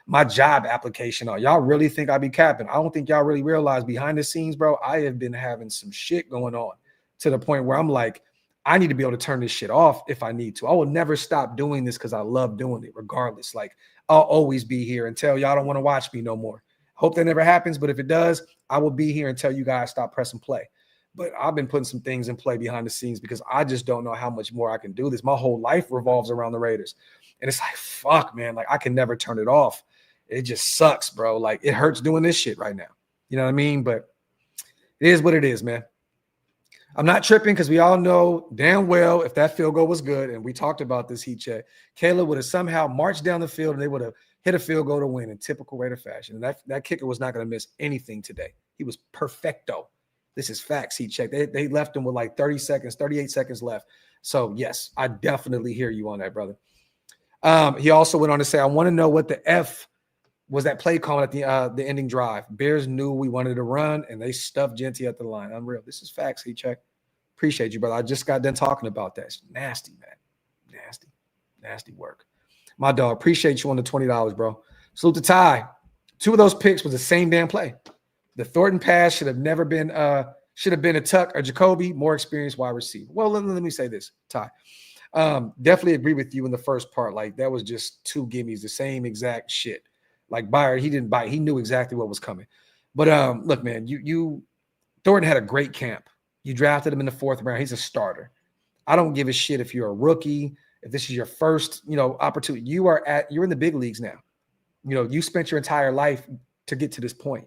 A: my job application on. Y'all really think I'll be capping? I don't think y'all really realize behind the scenes, bro, I have been having some shit going on to the point where I'm like, I need to be able to turn this shit off if I need to. I will never stop doing this because I love doing it regardless. Like, I'll always be here until y'all don't want to watch me no more. Hope that never happens, but if it does, I will be here until you guys stop pressing play. But I've been putting some things in play behind the scenes because I just don't know how much more I can do this. My whole life revolves around the Raiders. And it's like, fuck, man. Like, I can never turn it off. It just sucks, bro. Like, it hurts doing this shit right now. You know what I mean? But it is what it is, man. I'm not tripping because we all know damn well if that field goal was good, and we talked about this heat check, Caleb would have somehow marched down the field and they would have hit a field goal to win in typical Raider fashion. And that kicker was not going to miss anything today. He was perfecto. This is facts heat check. They left him with like 30 seconds, 38 seconds left. So, yes, I definitely hear you on that, brother. He also went on to say, I want to know what the F was that play calling at the ending drive. Bears knew we wanted to run, and they stuffed Genty at the line. Unreal. This is facts, heat check. Appreciate you, brother. I just got done talking about that. It's nasty, man. Nasty work. My dog, appreciate you on the $20, bro. Salute to Ty. 2 of those picks was the same damn play. The Thornton pass should have been a Tuck or Jacoby, more experienced wide receiver. Well, let me say this, Ty. Definitely agree with you in the first part. Like, that was just 2 gimmies, the same exact shit. Like, Byard, he didn't bite. He knew exactly what was coming. But look, man, Thornton had a great camp. You drafted him in the 4th round. He's a starter. I don't give a shit if you're a rookie, if this is your first, opportunity. You're in the big leagues now. You spent your entire life to get to this point.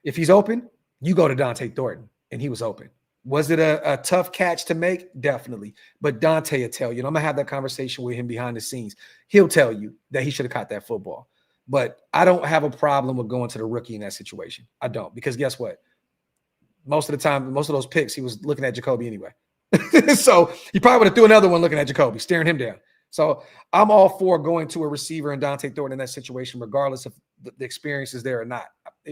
A: If he's open, you go to Dante Thornton, and he was open. Was it a tough catch to make? Definitely. But Dante will tell you, and I'm going to have that conversation with him behind the scenes. He'll tell you that he should have caught that football. But I don't have a problem with going to the rookie in that situation. I don't, because guess what? Most of the time, most of those picks, he was looking at Jacoby anyway. So he probably would have threw another one looking at Jacoby, staring him down. So I'm all for going to a receiver and Dante Thornton in that situation, regardless of the experience is there or not.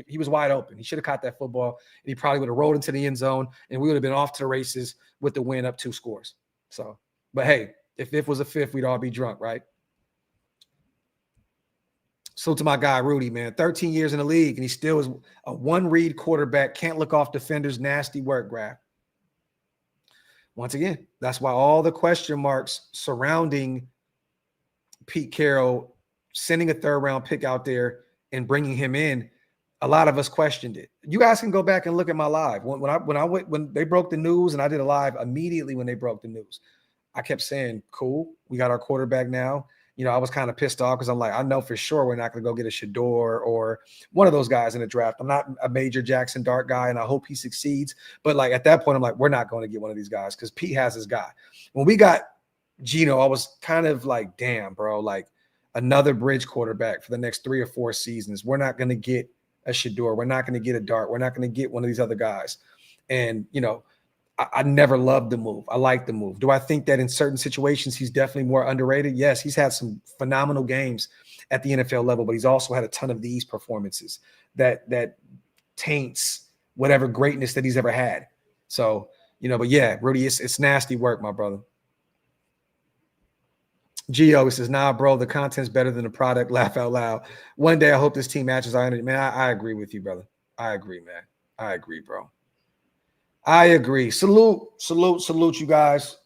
A: He was wide open. He should have caught that football, and he probably would have rolled into the end zone, and we would have been off to the races with the win up 2 scores. So, but hey, if it was a 5th, we'd all be drunk, right? So to my guy, Rudy, man, 13 years in the league, and he still is a one-read quarterback, can't look off defenders, nasty work, Graphk. Once again, that's why all the question marks surrounding Pete Carroll sending a 3rd-round pick out there and bringing him in, a lot of us questioned it. You guys can go back and look at my live. When they broke the news, and I did a live immediately when they broke the news, I kept saying, cool, we got our quarterback now. I was kind of pissed off because I'm like, I know for sure we're not going to go get a Shador or one of those guys in the draft. I'm not a major Jackson Dart guy, and I hope he succeeds. But like at that point, I'm like, we're not going to get one of these guys because Pete has his guy. When we got Geno, I was kind of like, damn, bro, like another bridge quarterback for the next 3 or 4 seasons. We're not going to get a Shador. We're not going to get a Dart. We're not going to get one of these other guys. And, I never loved the move. I like the move. Do I think that in certain situations he's definitely more underrated? Yes, he's had some phenomenal games at the NFL level, but he's also had a ton of these performances that taints whatever greatness that he's ever had. So, but yeah, Rudy, it's nasty work, my brother. Gio says, nah, bro, the content's better than the product. Laugh out loud. One day I hope this team matches. Man, I agree with you, brother. I agree, man. I agree, bro. I agree. Salute, you guys.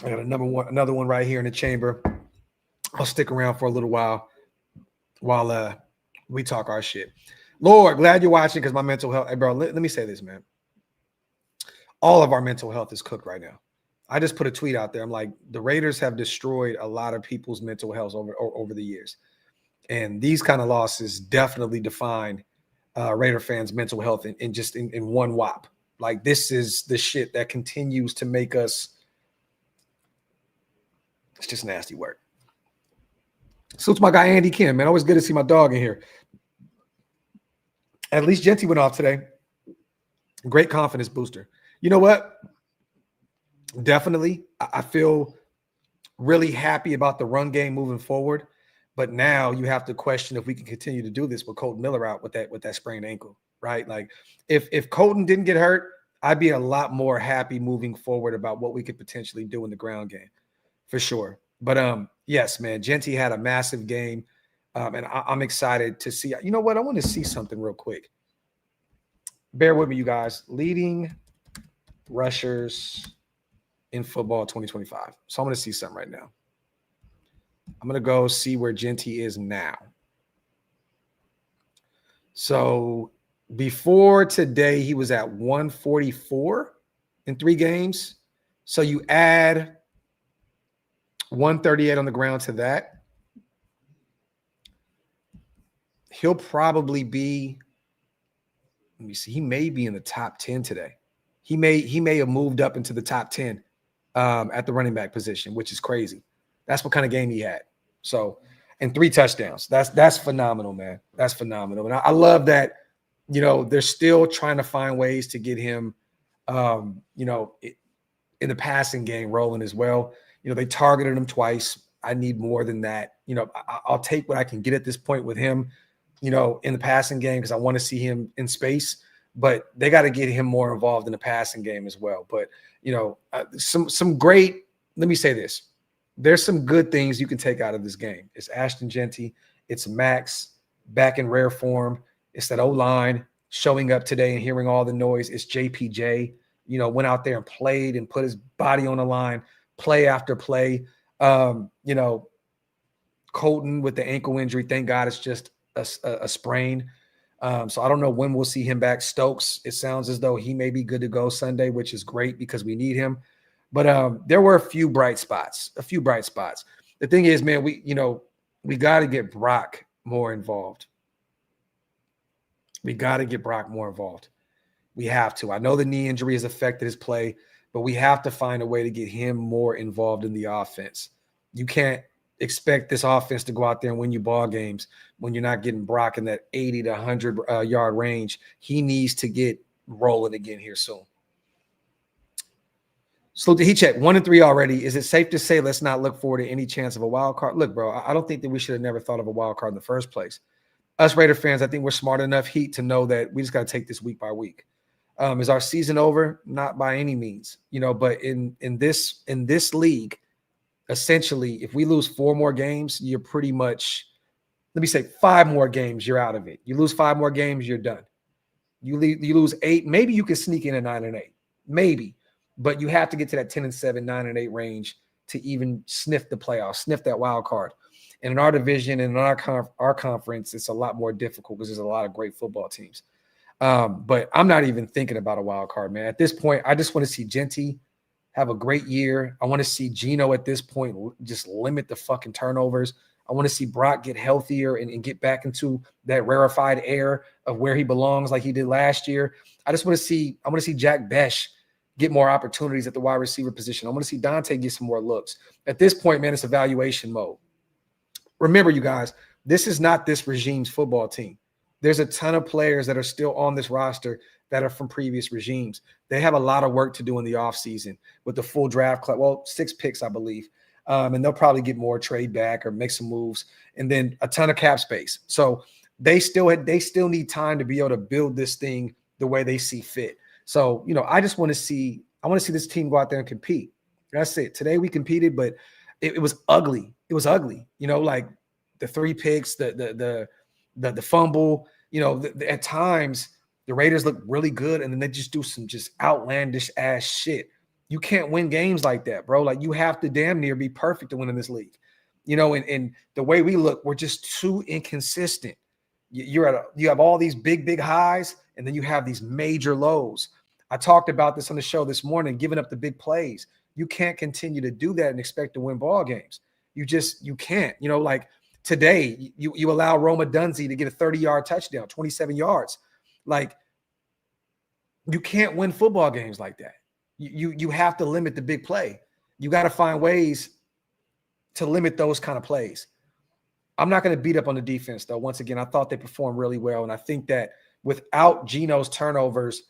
A: I got another one right here in the chamber. I'll stick around for a little while we talk our shit. Lord, glad you're watching because my mental health. Hey, bro, let me say this, man. All of our mental health is cooked right now. I just put a tweet out there. I'm like, the Raiders have destroyed a lot of people's mental health over the years. And these kind of losses definitely define Raider fans' mental health in one whop. Like, this is the shit that continues to make us. It's just nasty work. So it's my guy Andy Kim, man. Always good to see my dog in here. At least Genty went off today. Great confidence booster. You know what? Definitely, I feel really happy about the run game moving forward. But now you have to question if we can continue to do this with Kolton Miller out with that sprained ankle, right? Like if Kolton didn't get hurt, I'd be a lot more happy moving forward about what we could potentially do in the ground game, for sure. But yes, man, Genty had a massive game, and I'm excited to see. You know what? I want to see something real quick. Bear with me, you guys. Leading rushers in football 2025. So I'm going to see something right now. I'm going to go see where Genty is now. So before today, he was at 144 in 3 games. So you add 138 on the ground to that. He'll probably be let me see. He may be in the top 10 today. He may have moved up into the top 10 at the running back position, which is crazy. That's what kind of game he had. So, and 3 touchdowns. That's phenomenal, man. That's phenomenal. And I love that, you know, they're still trying to find ways to get him, you know, in the passing game rolling as well. You know, they targeted him twice. I need more than that. You know, I'll take what I can get at this point with him, you know, in the passing game, because I want to see him in space, but they got to get him more involved in the passing game as well. But, you know, some great, let me say this. There's some good things you can take out of this game. It's Ashton Genty. It's Maxx back in rare form. It's that O-line showing up today and hearing all the noise. It's JPJ, you know, went out there and played and put his body on the line, play after play. You know, Kolton with the ankle injury, thank God it's just a sprain. So I don't know when we'll see him back. Stokes, it sounds as though he may be good to go Sunday, which is great because we need him. But there were a few bright spots. The thing is, man, we got to get Brock more involved. We have to. I know the knee injury has affected his play, but we have to find a way to get him more involved in the offense. You can't expect this offense to go out there and win you ball games when you're not getting Brock in that 80 to 100 yard range. He needs to get rolling again here soon. So he checked 1-3 already. Is it safe to say let's not look forward to any chance of a wild card? Look, bro, I don't think that we should have never thought of a wild card in the first place. Us Raider fans, I think we're smart enough Heat to know that we just got to take this week by week. Is our season over? Not by any means, you know. But in this league, essentially, if we lose 4 more games, you're pretty much, let me say 5 more games, you're out of it. You lose 5 more games, you're done. You lose 8, maybe you can sneak in at 9-8, maybe. But you have to get to that 10-7, 9-8 range to even sniff the playoffs, sniff that wild card. And in our division and in our conference, it's a lot more difficult because there's a lot of great football teams. But I'm not even thinking about a wild card, man. At this point, I just want to see Genty have a great year. I want to see Geno at this point just limit the fucking turnovers. I want to see Brock get healthier and get back into that rarefied air of where he belongs like he did last year. I want to see Jack Besh get more opportunities at the wide receiver position. I want to see Dante get some more looks. At this point, man, it's evaluation mode. Remember, you guys, this is not this regime's football team. There's a ton of players that are still on this roster that are from previous regimes. They have a lot of work to do in the offseason with the full draft class. Well, 6 picks, I believe. And they'll probably get more trade back or make some moves, and then a ton of cap space. So they still need time to be able to build this thing the way they see fit. So, you know, I want to see this team go out there and compete. That's it. Today we competed, but it was ugly. It was ugly. You know, like the 3 picks, the fumble, you know, at times the Raiders look really good and then they just do some just outlandish ass shit. You can't win games like that, bro. Like, you have to damn near be perfect to win in this league. You know, and the way we look, we're just too inconsistent. You have all these big highs, and then you have these major lows. I talked about this on the show this morning, giving up the big plays. You can't continue to do that and expect to win ball games. You can't. You know, like today, you allow Roma Dunze to get a 30-yard touchdown, 27 yards. Like, you can't win football games like that. You have to limit the big play. You got to find ways to limit those kind of plays. I'm not going to beat up on the defense, though. Once again, I thought they performed really well, and I think that without Geno's turnovers,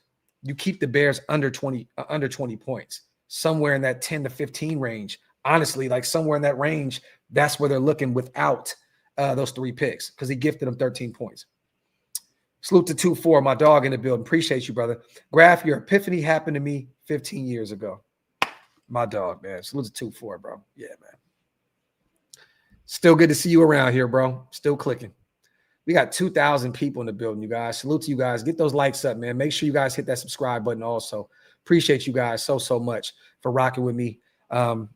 A: you keep the Bears under 20 points, somewhere in that 10 to 15 range. Honestly, like somewhere in that range, that's where they're looking without those 3 picks, because he gifted them 13 points. Salute to 2-4, my dog in the building. Appreciate you, brother. Graphk, your epiphany happened to me 15 years ago. My dog, man. Salute to 2-4, bro. Yeah, man. Still good to see you around here, bro. Still clicking. We got 2,000 people in the building, you guys. Salute to you guys. Get those likes up, man. Make sure you guys hit that subscribe button also. Appreciate you guys so much for rocking with me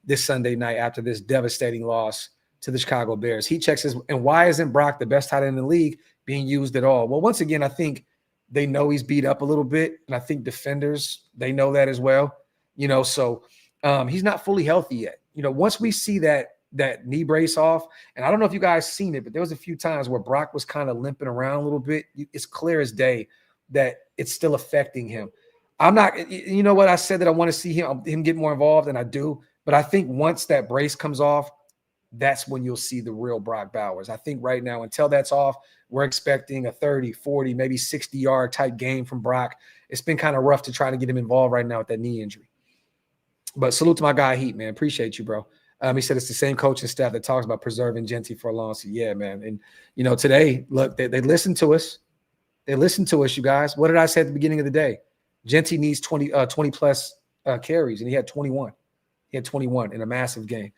A: this Sunday night after this devastating loss to the Chicago Bears. He checks his, and why isn't Brock, the best tight end in the league, being used at all? Well, once again, I think they know he's beat up a little bit, and I think defenders, they know that as well. You know, so he's not fully healthy yet. You know, once we see that knee brace off, and I don't know if you guys seen it, but there was a few times where Brock was kind of limping around a little bit. It's clear as day that it's still affecting him. I'm not, you know what, I said that I want to see him get more involved, and I do. But I think once that brace comes off, that's when you'll see the real Brock Bowers. I think right now, until that's off, we're expecting a 30, 40, maybe 60-yard type game from Brock. It's been kind of rough to try to get him involved right now with that knee injury. But salute to my guy Heat, man. Appreciate you, bro. He said it's the same coaching staff that talks about preserving Genty for a long season. Yeah, man. And, you know, today, look, they listened to us. They listened to us, you guys. What did I say at the beginning of the day? Genty needs 20-plus carries, and he had 21. He had 21 in a massive game.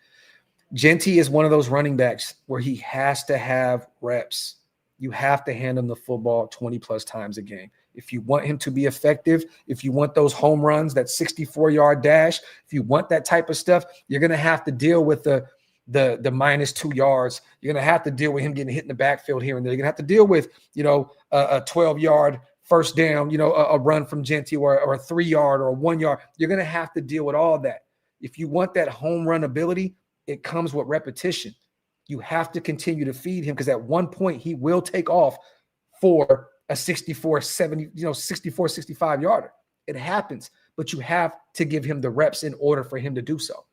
A: Genty is one of those running backs where he has to have reps. You have to hand him the football 20-plus times a game. If you want him to be effective, if you want those home runs, that 64-yard dash, if you want that type of stuff, you're going to have to deal with the minus 2 yards. You're going to have to deal with him getting hit in the backfield here and there. You're going to have to deal with, you know, a 12-yard first down, you know, a run from Genty or a 3-yard or a 1 yard. You're going to have to deal with all that. If you want that home run ability, it comes with repetition. You have to continue to feed him because at one point he will take off for a 64, 70, 64, 65 yarder. It happens, but you have to give him the reps in order for him to do so.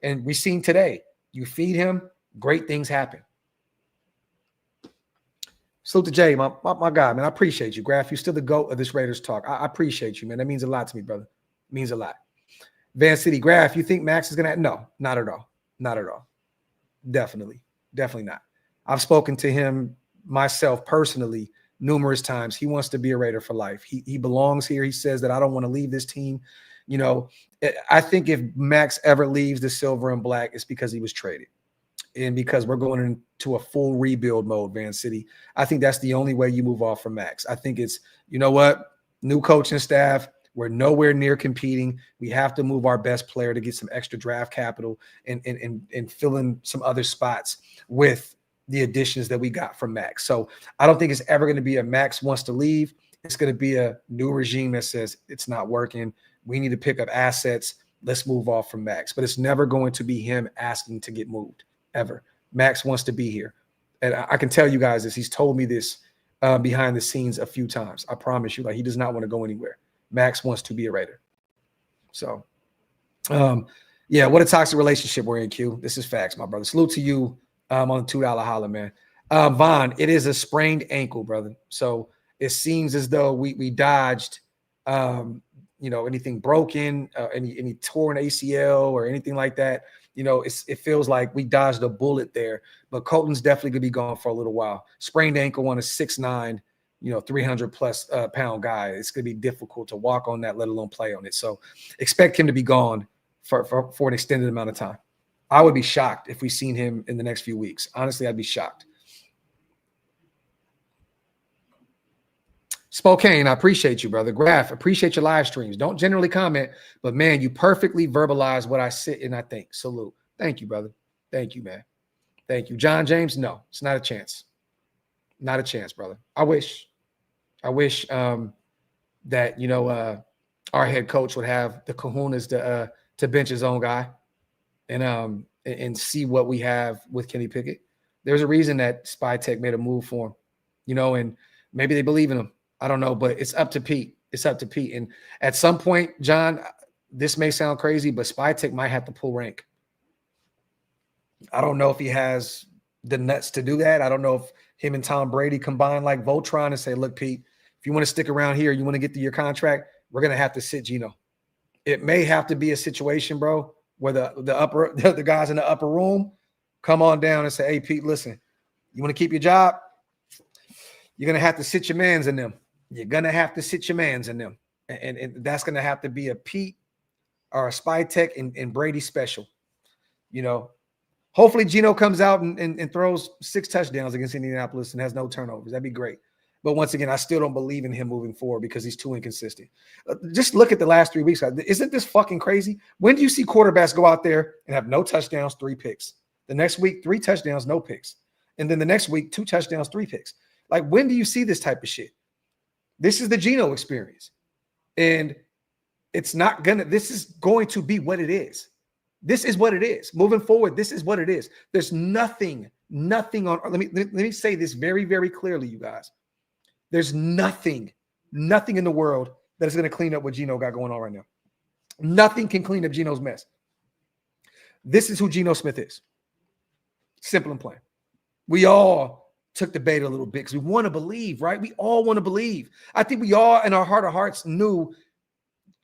A: And we've seen today, you feed him, great things happen. Salute to Jay, my guy, man. I appreciate you, Graphk. You're still the GOAT of this Raiders talk. I appreciate you, man. That means a lot to me, brother. It means a lot. Van City, Graphk, you think Maxx is going to – no, not at all. Not at all. Definitely not. I've spoken to him myself personally numerous times. He wants to be a Raider for life. He belongs here. He says that I don't want to leave this team. You know, I think if Maxx ever leaves the silver and black, it's because he was traded and because we're going into a full rebuild mode, Van City. I think that's the only way you move off from Maxx. I think it's, you know what, new coaching staff. We're nowhere near competing. We have to move our best player to get some extra draft capital and fill in some other spots with the additions that we got from Maxx. So I don't think it's ever going to be a Maxx wants to leave. It's going to be a new regime that says it's not working. We need to pick up assets. Let's move off from Maxx. But it's never going to be him asking to get moved, ever. Maxx wants to be here. And I can tell you guys this. He's told me this behind the scenes a few times. I promise you, like, he does not want to go anywhere. Maxx wants to be a Raider. So, yeah, what a toxic relationship we're in, Q. This is facts, my brother. Salute to you on the $2 holler, man. Vaughn, it is a sprained ankle, brother. So it seems as though we dodged, anything broken, any torn ACL or anything like that. You know, it feels like we dodged a bullet there. But Kolton's definitely going to be gone for a little while. Sprained ankle on a 6'9", 300-plus pound guy. It's going to be difficult to walk on that, let alone play on it. So expect him to be gone for an extended amount of time. I would be shocked if we seen him in the next few weeks. Honestly, I'd be shocked. Spokane, I appreciate you, brother. Graphk, appreciate your live streams. Don't generally comment, but, man, you perfectly verbalize what I sit and I think. Salute. Thank you, brother. Thank you, man. Thank you. John James, no, it's not a chance. Not a chance, brother. I wish that, our head coach would have the kahunas to bench his own guy and see what we have with Kenny Pickett. There's a reason that Spy Tech made a move for him, and maybe they believe in him. I don't know, but it's up to Pete. It's up to Pete. And at some point, John, this may sound crazy, but Spy Tech might have to pull rank. I don't know if he has the nuts to do that. I don't know if him and Tom Brady combine like Voltron and say, look, Pete, if you want to stick around here, you want to get to your contract, we're going to have to sit Geno. It may have to be a situation, bro, where the guys in the upper room come on down and say, hey, Pete, listen, you want to keep your job? You're going to have to sit your mans in them. You're going to have to sit your mans in them. And that's going to have to be a Pete or a Spy Tech and Brady special. Hopefully Geno comes out and throws 6 touchdowns against Indianapolis and has no turnovers. That'd be great. But once again, I still don't believe in him moving forward because he's too inconsistent. Just look at the last 3 weeks. Isn't this fucking crazy? When do you see quarterbacks go out there and have no touchdowns, 3 picks? The next week, 3 touchdowns, no picks. And then the next week, 2 touchdowns, 3 picks. Like, when do you see this type of shit? This is the Geno experience. And this is going to be what it is. This is what it is. Moving forward, this is what it is. There's nothing on – let me say this very, very clearly, you guys. There's nothing nothing in the world that is going to clean up what Geno got going on right now. Nothing can clean up Geno's mess. This is who Geno Smith is. Simple and plain. We all took the bait a little bit because we want to believe, right? We all want to believe. I think we all, in our heart of hearts, knew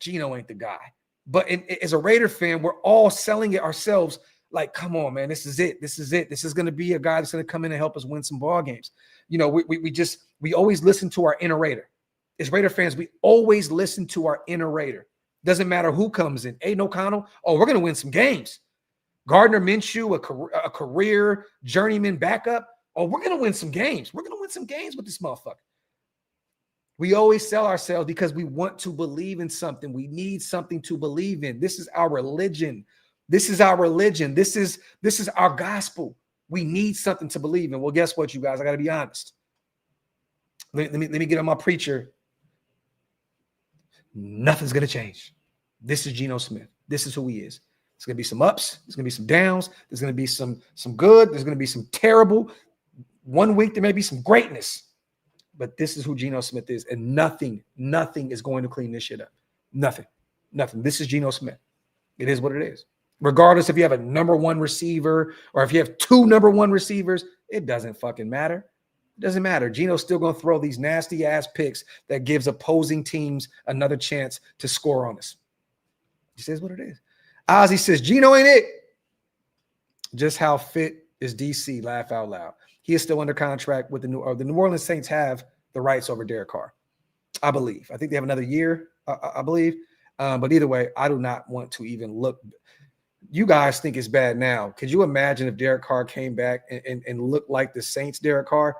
A: Geno ain't the guy. But as a Raider fan, we're all selling it ourselves like, come on, man, this is it. This is it. This is going to be a guy that's going to come in and help us win some ball games. You know, we always listen to our inner Raider. As Raider fans, we always listen to our inner Raider. Doesn't matter who comes in. Aiden O'Connell, oh, we're going to win some games. Gardner Minshew, a career journeyman backup. Oh, we're going to win some games. We're going to win some games with this motherfucker. We always sell ourselves because we want to believe in something. We need something to believe in. This is our religion. This is our religion. This is our gospel. We need something to believe in. Well, guess what, you guys? I got to be honest. Let me get on my preacher. Nothing's going to change. This is Geno Smith. This is who he is. There's going to be some ups. There's going to be some downs. There's going to be some good. There's going to be some terrible. One week there may be some greatness. But this is who Geno Smith is. And nothing is going to clean this shit up. Nothing. This is Geno Smith. It is what it is. Regardless if you have a number one receiver or if you have two number one receivers, it doesn't fucking matter. It doesn't matter. Geno's still going to throw these nasty ass picks that gives opposing teams another chance to score on us. He says what it is. Ozzy says, Geno ain't it. Just how fit is DC? Laugh out loud. He is still under contract with the New Orleans Saints have the rights over Derek Carr. I believe. I think they have another year, I believe. But either way, I do not want to even look. You guys think it's bad now. Could you imagine if Derek Carr came back and looked like the Saints Derek Carr?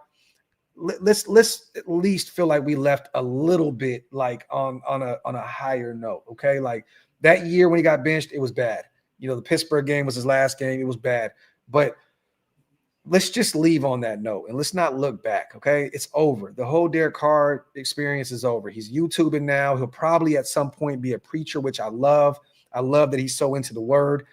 A: Let's at least feel like we left a little bit like on a higher note, okay? Like that year when he got benched, it was bad. You know, the Pittsburgh game was his last game. It was bad. But let's just leave on that note and let's not look back, okay? It's over. The whole Derek Carr experience is over. He's YouTubing now. He'll probably at some point be a preacher, which I love. I love that he's so into the word.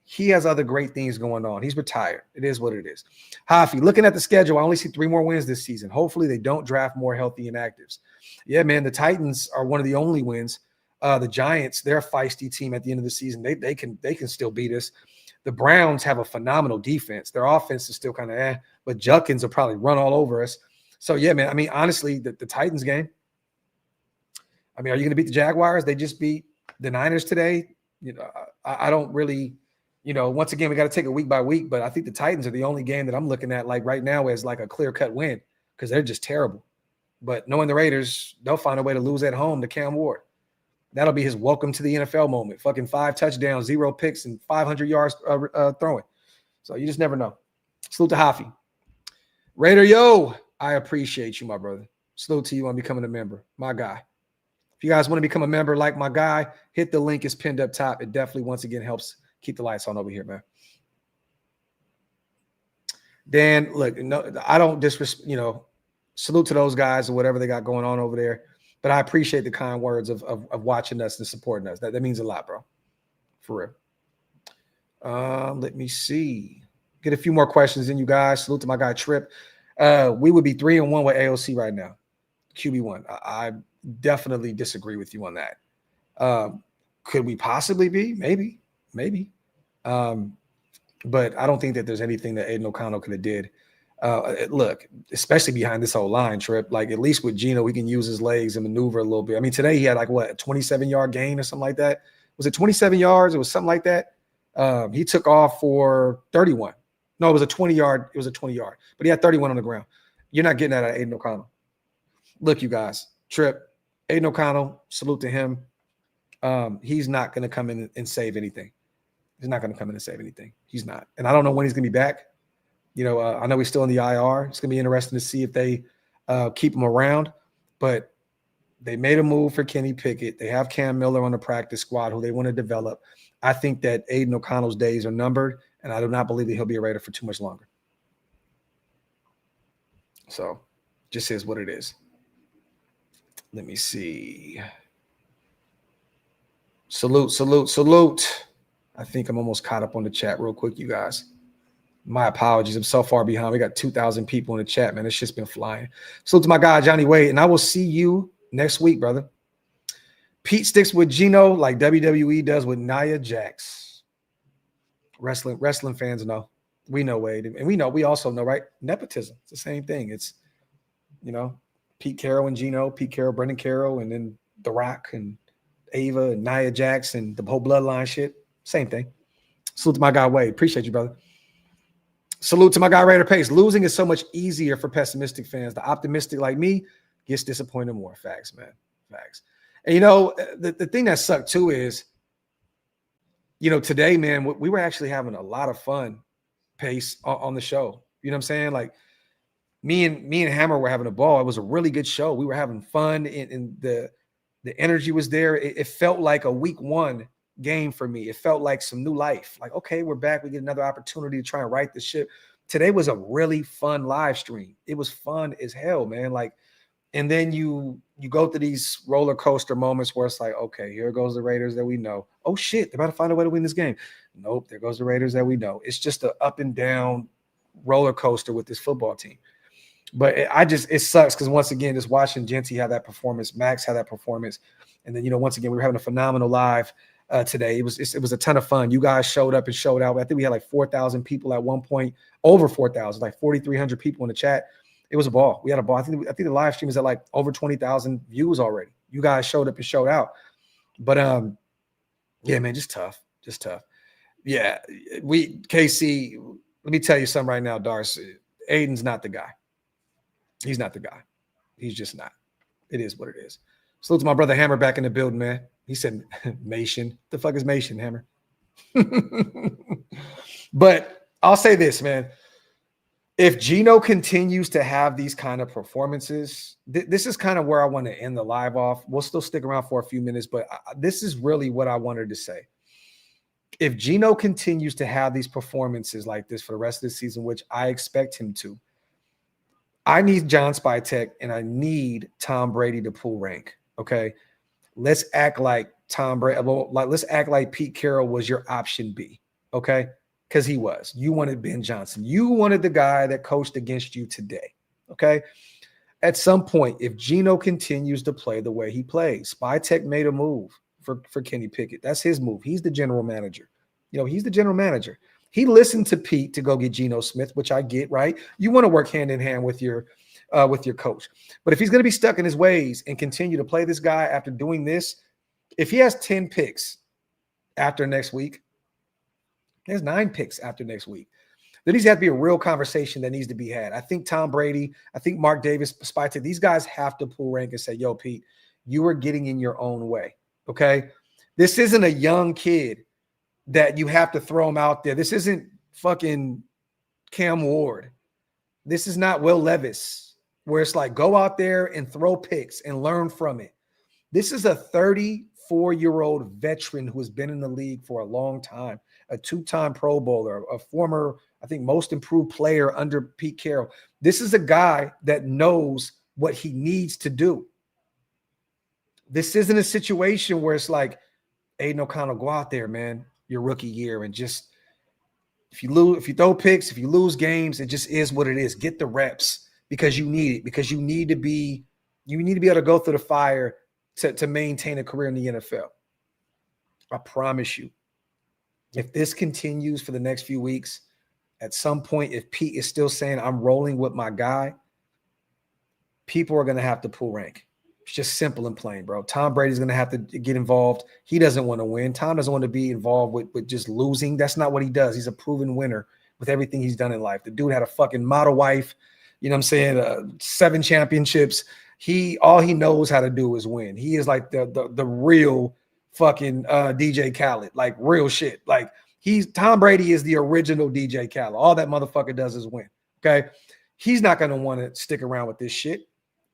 A: He has other great things going on. He's retired. It is what it is. Hafi, looking at the schedule, I only see 3 more wins this season. Hopefully they don't draft more healthy inactives. Yeah, man, the Titans are one of the only wins. The Giants, they're a feisty team at the end of the season. They can still beat us. The Browns have a phenomenal defense. Their offense is still kind of but Judkins will probably run all over us. So, yeah, man, I mean, honestly, the Titans game, I mean, are you going to beat the Jaguars? They just beat the Niners today. You know, I don't really, you know, once again, we got to take it week by week, but I think the Titans are the only game that I'm looking at like right now as like a clear-cut win because they're just terrible. But knowing the Raiders, they'll find a way to lose at home to Cam Ward. That'll be his welcome to the NFL moment. Fucking 5 touchdowns, 0 picks, and 500 yards throwing. So you just never know. Salute to Hafi. Raider, yo, I appreciate you, my brother. Salute to you on becoming a member. My guy. If you guys want to become a member like my guy, hit the link. It's pinned up top. It definitely, once again, helps keep the lights on over here, man. Dan, look, no, I don't disrespect, you know, salute to those guys or whatever they got going on over there. But I appreciate the kind words of watching us and supporting us. That means a lot, bro. For real. Let me see. Get a few more questions in, you guys. Salute to my guy, Trip. We would be 3-1 with AOC right now. QB1. I definitely disagree with you on that. Could we possibly be? Maybe. But I don't think that there's anything that Aiden O'Connell could have did. Look, especially behind this whole line, Trip, like at least with Geno, we can use his legs and maneuver a little bit. I mean, today he had like what, a 27-yard gain or something like that. Was it 27 yards? It was something like that. He took off for 31. No, it was a 20-yard. It was a 20-yard, but he had 31 on the ground. You're not getting that out of Aiden O'Connell. Look, you guys, Trip, Aiden O'Connell, salute to him. He's not going to come in and save anything. He's not going to come in and save anything. He's not. And I don't know when he's going to be back. You know, I know he's still in the IR. It's going to be interesting to see if they keep him around. But they made a move for Kenny Pickett. They have Cam Miller on the practice squad who they want to develop. I think that Aiden O'Connell's days are numbered, and I do not believe that he'll be a Raider for too much longer. So, just is what it is. Let me see. Salute. I think I'm almost caught up on the chat real quick, you guys. My apologies. I'm so far behind. We got 2,000 people in the chat, man. It's just been flying. Salute to my guy, Johnny Wade. And I will see you Next week, brother. Pete sticks with Geno like WWE does with Nia Jax. Wrestling fans know. We know, Wade. And we also know, right? Nepotism. It's the same thing. It's, Pete Carroll and Geno, Pete Carroll, Brendan Carroll, and then The Rock and Ava and Nia Jax and the whole bloodline shit. Same thing. Salute to my guy, Wade. Appreciate you, brother. Salute to my guy, Raider Pace. Losing is so much easier for pessimistic fans. The optimistic like me gets disappointed more. Facts, man. Facts. And, the thing that sucked, too, is, today, man, we were actually having a lot of fun, Pace, on the show. You know what I'm saying? Like, me and Hammer were having a ball. It was a really good show. We were having fun, and the energy was there. It felt like a week one game for me. It felt like some new life. Like, okay, we're back. We get another opportunity to try and right the ship. Today was a really fun live stream. It was fun as hell, man. Like, and then you go through these roller coaster moments where it's like, okay, here goes the Raiders that we know. Oh shit, they're about to find a way to win this game. Nope, there goes the Raiders that we know. It's just an up and down roller coaster with this football team. But it sucks because once again, just watching Genty have that performance, Maxx have that performance, and then once again we were having a phenomenal live today. It was a ton of fun. You guys showed up and showed out. I think we had like 4,000 people at one point, over 4,000, like 4,300 people in the chat. It was a ball. We had a ball. I think the live stream is at like over 20,000 views already. You guys showed up and showed out. But yeah, man, just tough. Yeah, KC. Let me tell you something right now, Darcy. Aiden's not the guy. He's not the guy. He's just not. It is what it is. Salute to my brother Hammer back in the building, man. He said, Mation. The fuck is Mation, Hammer? But I'll say this, man. If Geno continues to have these kind of performances, this is kind of where I want to end the live off. We'll still stick around for a few minutes, but this is really what I wanted to say. If Geno continues to have these performances like this for the rest of the season, which I expect him to, I need John Spytek and I need Tom Brady to pull rank. Okay. Let's act like Tom Brady. Well, let's act like Pete Carroll was your option B. Okay. Because he was. You wanted Ben Johnson. You wanted the guy that coached against you today. Okay. At some point, if Geno continues to play the way he plays, Spytek made a move for Kenny Pickett. That's his move. He's the general manager. He's the general manager. He listened to Pete to go get Geno Smith, which I get, right? You want to work hand in hand with your coach. But if he's going to be stuck in his ways and continue to play this guy after doing this, if he has 10 picks after next week, he has 9 picks after next week. There needs to have to be a real conversation that needs to be had. I think Tom Brady, I think Mark Davis, Spytek, these guys have to pull rank and say, yo, Pete, you are getting in your own way, okay? This isn't a young kid that you have to throw him out there. This isn't fucking Cam Ward. This is not Will Levis, where it's like go out there and throw picks and learn from it. This is a 34-year-old veteran who has been in the league for a long time, a 2-time Pro Bowler, a former, I think, most improved player under Pete Carroll. This is a guy that knows what he needs to do. This isn't a situation where it's like, Aiden O'Connell, go out there, man, your rookie year, and just if you throw picks, if you lose games, it just is what it is. Get the reps because you need it, because you need to be able to go through the fire to maintain a career in the NFL. I promise you, if this continues for the next few weeks, at some point, if Pete is still saying I'm rolling with my guy, people are going to have to pull rank. It's just simple and plain, bro. Tom Brady's going to have to get involved. He doesn't want to win. Tom doesn't want to be involved with just losing. That's not what he does. He's a proven winner with everything he's done in life. The dude had a fucking model wife, 7 championships. All he knows how to do is win. He is like the real fucking DJ Khaled, like real shit. Like Tom Brady is the original DJ Khaled. All that motherfucker does is win. Okay. He's not going to want to stick around with this shit.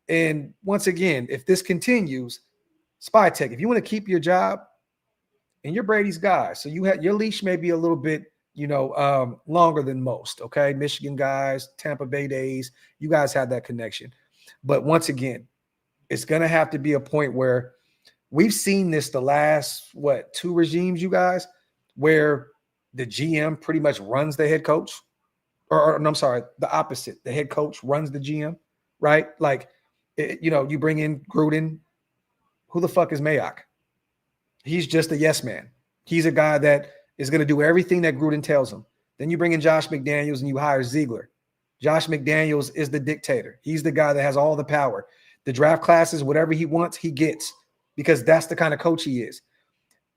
A: And once again, if this continues, Spytek, if you want to keep your job and you're Brady's guy, so your leash may be a little bit, longer than most. Okay. Michigan guys, Tampa Bay days, you guys have that connection. But once again, it's going to have to be a point where we've seen this the last, 2 regimes, you guys, where the GM pretty much runs the head coach, or I'm sorry, the opposite. The head coach runs the GM, right? Like You bring in Gruden. Who the fuck is Mayock? He's just a yes man. He's a guy that is going to do everything that Gruden tells him. Then you bring in Josh McDaniels and you hire Ziegler. Josh McDaniels is the dictator. He's the guy that has all the power. The draft classes, whatever he wants, he gets, because that's the kind of coach he is.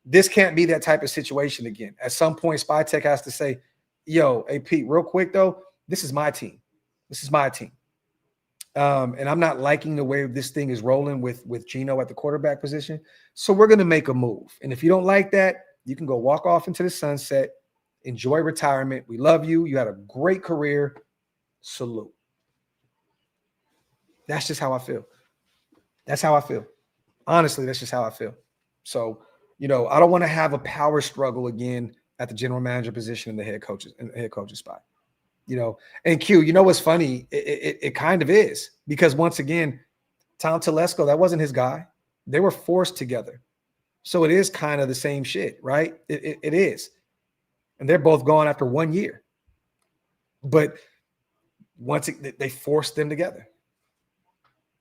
A: This can't be that type of situation again. At some point, Spytech has to say, yo, hey, Pete, real quick, though, this is my team. This is my team. And I'm not liking the way this thing is rolling with Geno at the quarterback position. So we're going to make a move. And if you don't like that, you can go walk off into the sunset, enjoy retirement. We love you. You had a great career. Salute. That's just how I feel. That's how I feel. Honestly, that's just how I feel. So, I don't want to have a power struggle again at the general manager position in the head coach's spot. And Q, what's funny? It kind of is, because once again, Tom Telesco, that wasn't his guy. They were forced together. So it is kind of the same shit, right? It is. And they're both gone after 1 year. But they forced them together.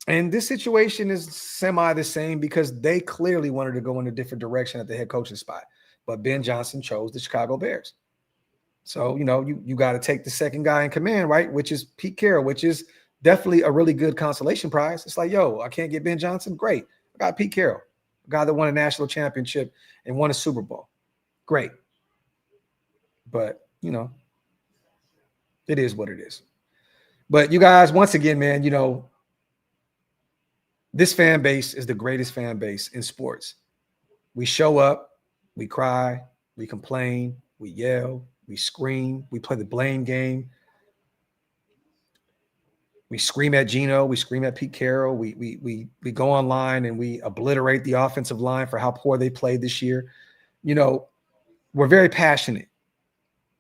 A: And this situation is semi the same, because they clearly wanted to go in a different direction at the head coaching spot. But Ben Johnson chose the Chicago Bears. So, you got to take the second guy in command, right? Which is Pete Carroll, which is definitely a really good consolation prize. It's like, yo, I can't get Ben Johnson. Great. I got Pete Carroll, a guy that won a national championship and won a Super Bowl. Great. But, it is what it is. But you guys, once again, man, this fan base is the greatest fan base in sports. We show up, we cry, we complain, we yell, we scream, we play the blame game. We scream at Geno, we scream at Pete Carroll, we go online and we obliterate the offensive line for how poor they played this year. We're very passionate,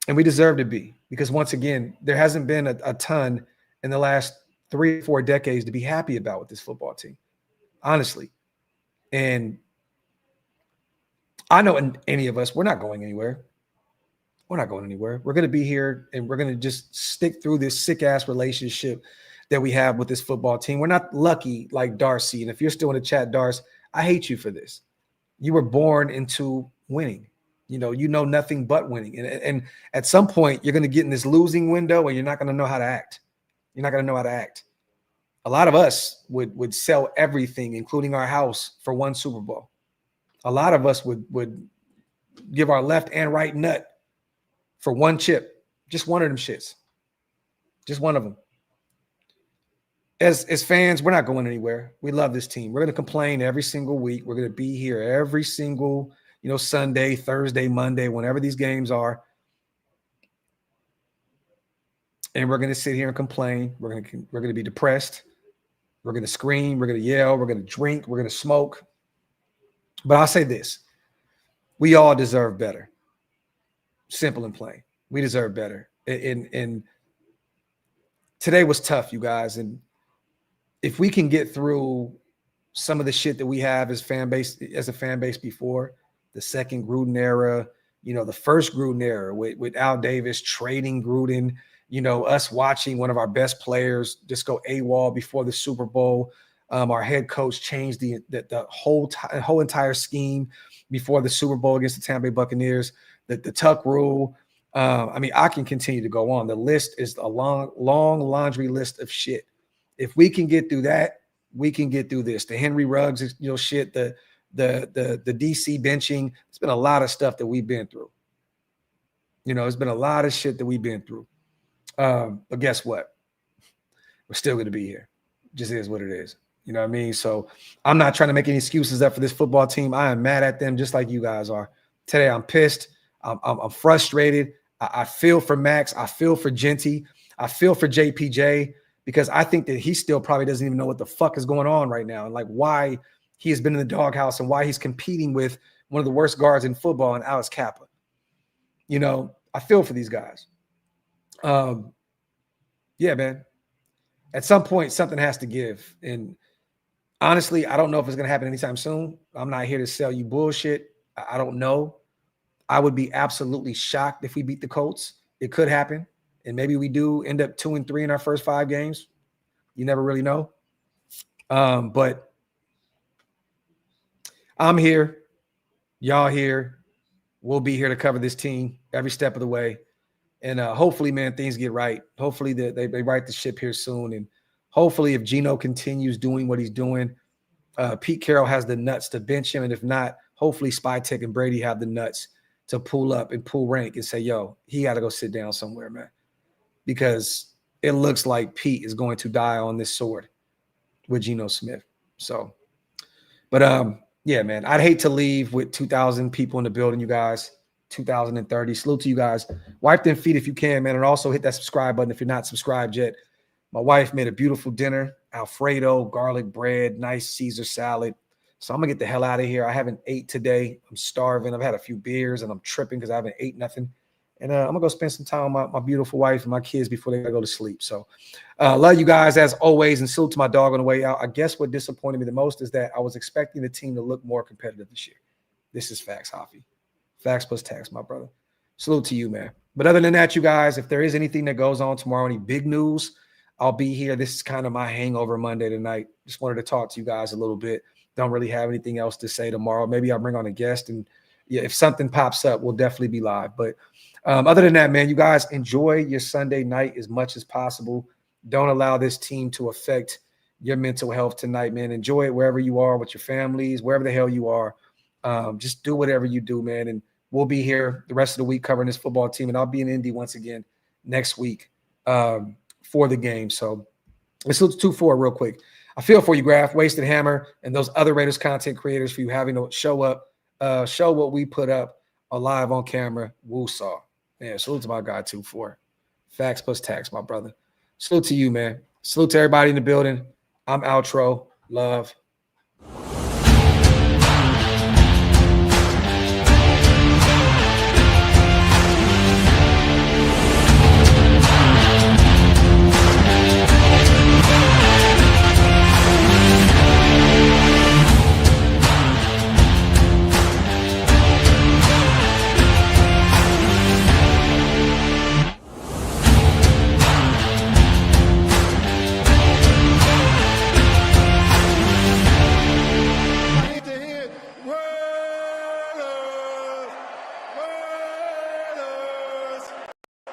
A: and we deserve to be, because once again, there hasn't been a ton in the last 3 or 4 decades to be happy about with this football team. Honestly. And I know any of us, we're not going anywhere. We're not going anywhere. We're going to be here, and we're going to just stick through this sick-ass relationship that we have with this football team. We're not lucky like Darcy. And if you're still in the chat, Darcy, I hate you for this. You were born into winning. You know nothing but winning. And at some point, you're going to get in this losing window, and you're not going to know how to act. You're not going to know how to act. A lot of us would sell everything, including our house, for one Super Bowl. A lot of us would give our left and right nut for one chip. Just one of them shits. Just one of them. As fans, we're not going anywhere. We love this team. We're going to complain every single week. We're going to be here every single, Sunday, Thursday, Monday, whenever these games are. And we're going to sit here and complain. We're going to be depressed. We're going to scream. We're going to yell. We're going to drink. We're going to smoke. But I'll say this. We all deserve better. Simple and plain. We deserve better. And today was tough, you guys. And if we can get through some of the shit that we have as a fan base before, the second Gruden era, the first Gruden era with Al Davis trading Gruden, us watching one of our best players just go AWOL before the Super Bowl. Our head coach changed the whole entire scheme before the Super Bowl against the Tampa Bay Buccaneers. The tuck rule. I can continue to go on. The list is a long laundry list of shit. If we can get through that, we can get through this. The Henry Ruggs, shit. The DC benching. It's been a lot of stuff that we've been through. It's been a lot of shit that we've been through. But guess what? We're still going to be here. Just is what it is. You know what I mean? So I'm not trying to make any excuses up for this football team. I am mad at them just like you guys are. Today I'm pissed. I'm frustrated. I feel for Max. I feel for Genty. I feel for JPJ, because I think that he still probably doesn't even know what the fuck is going on right now, and like why he has been in the doghouse and why he's competing with one of the worst guards in football, and Alex Kappa. I feel for these guys. Yeah, man. At some point, something has to give. And honestly, I don't know if it's going to happen anytime soon. I'm not here to sell you bullshit. I don't know. I would be absolutely shocked if we beat the Colts. It could happen. And maybe we do end up 2-3 in our first 5 games. You never really know. But I'm here. Y'all here. We'll be here to cover this team every step of the way. And hopefully, man, things get right. Hopefully they right the ship here soon. And hopefully if Geno continues doing what he's doing, Pete Carroll has the nuts to bench him. And if not, hopefully Spy Tech and Brady have the nuts to pull up and pull rank and say, yo, he got to go sit down somewhere, man. Because it looks like Pete is going to die on this sword with Geno Smith. So, but yeah, man, I'd hate to leave with 2,000 people in the building, you guys. 2030. Salute to you guys. Wipe them feet if you can, man. And also hit that subscribe button if you're not subscribed yet. My wife made a beautiful dinner, Alfredo, garlic bread, nice Caesar salad. So I'm going to get the hell out of here. I haven't ate today. I'm starving. I've had a few beers and I'm tripping because I haven't ate nothing. And I'm going to go spend some time with my beautiful wife and my kids before they go to sleep. So love you guys as always. And salute to my dog on the way out. I guess what disappointed me the most is that I was expecting the team to look more competitive this year. This is facts, Hafi. Facts plus tax, my brother. Salute to you, man. But other than that, you guys, if there is anything that goes on tomorrow, any big news, I'll be here. This is kind of my hangover Monday tonight. Just wanted to talk to you guys a little bit. Don't really have anything else to say tomorrow. Maybe I'll bring on a guest. And yeah, if something pops up, we'll definitely be live. But other than that, man, you guys enjoy your Sunday night as much as possible. Don't allow this team to affect your mental health tonight, man. Enjoy it wherever you are with your families, wherever the hell you are. Just do whatever you do, man. And we'll be here the rest of the week covering this football team. And I'll be in Indy once again next week for the game. So let's look 2-4 real quick. I feel for you, Graphk, Wasted Hammer, and those other Raiders content creators for you having to show up, show what we put up live on camera. Woo-saw. Man, salute to my guy, 2-4. Facts plus tax, my brother. Salute to you, man. Salute to everybody in the building. I'm outro. Love.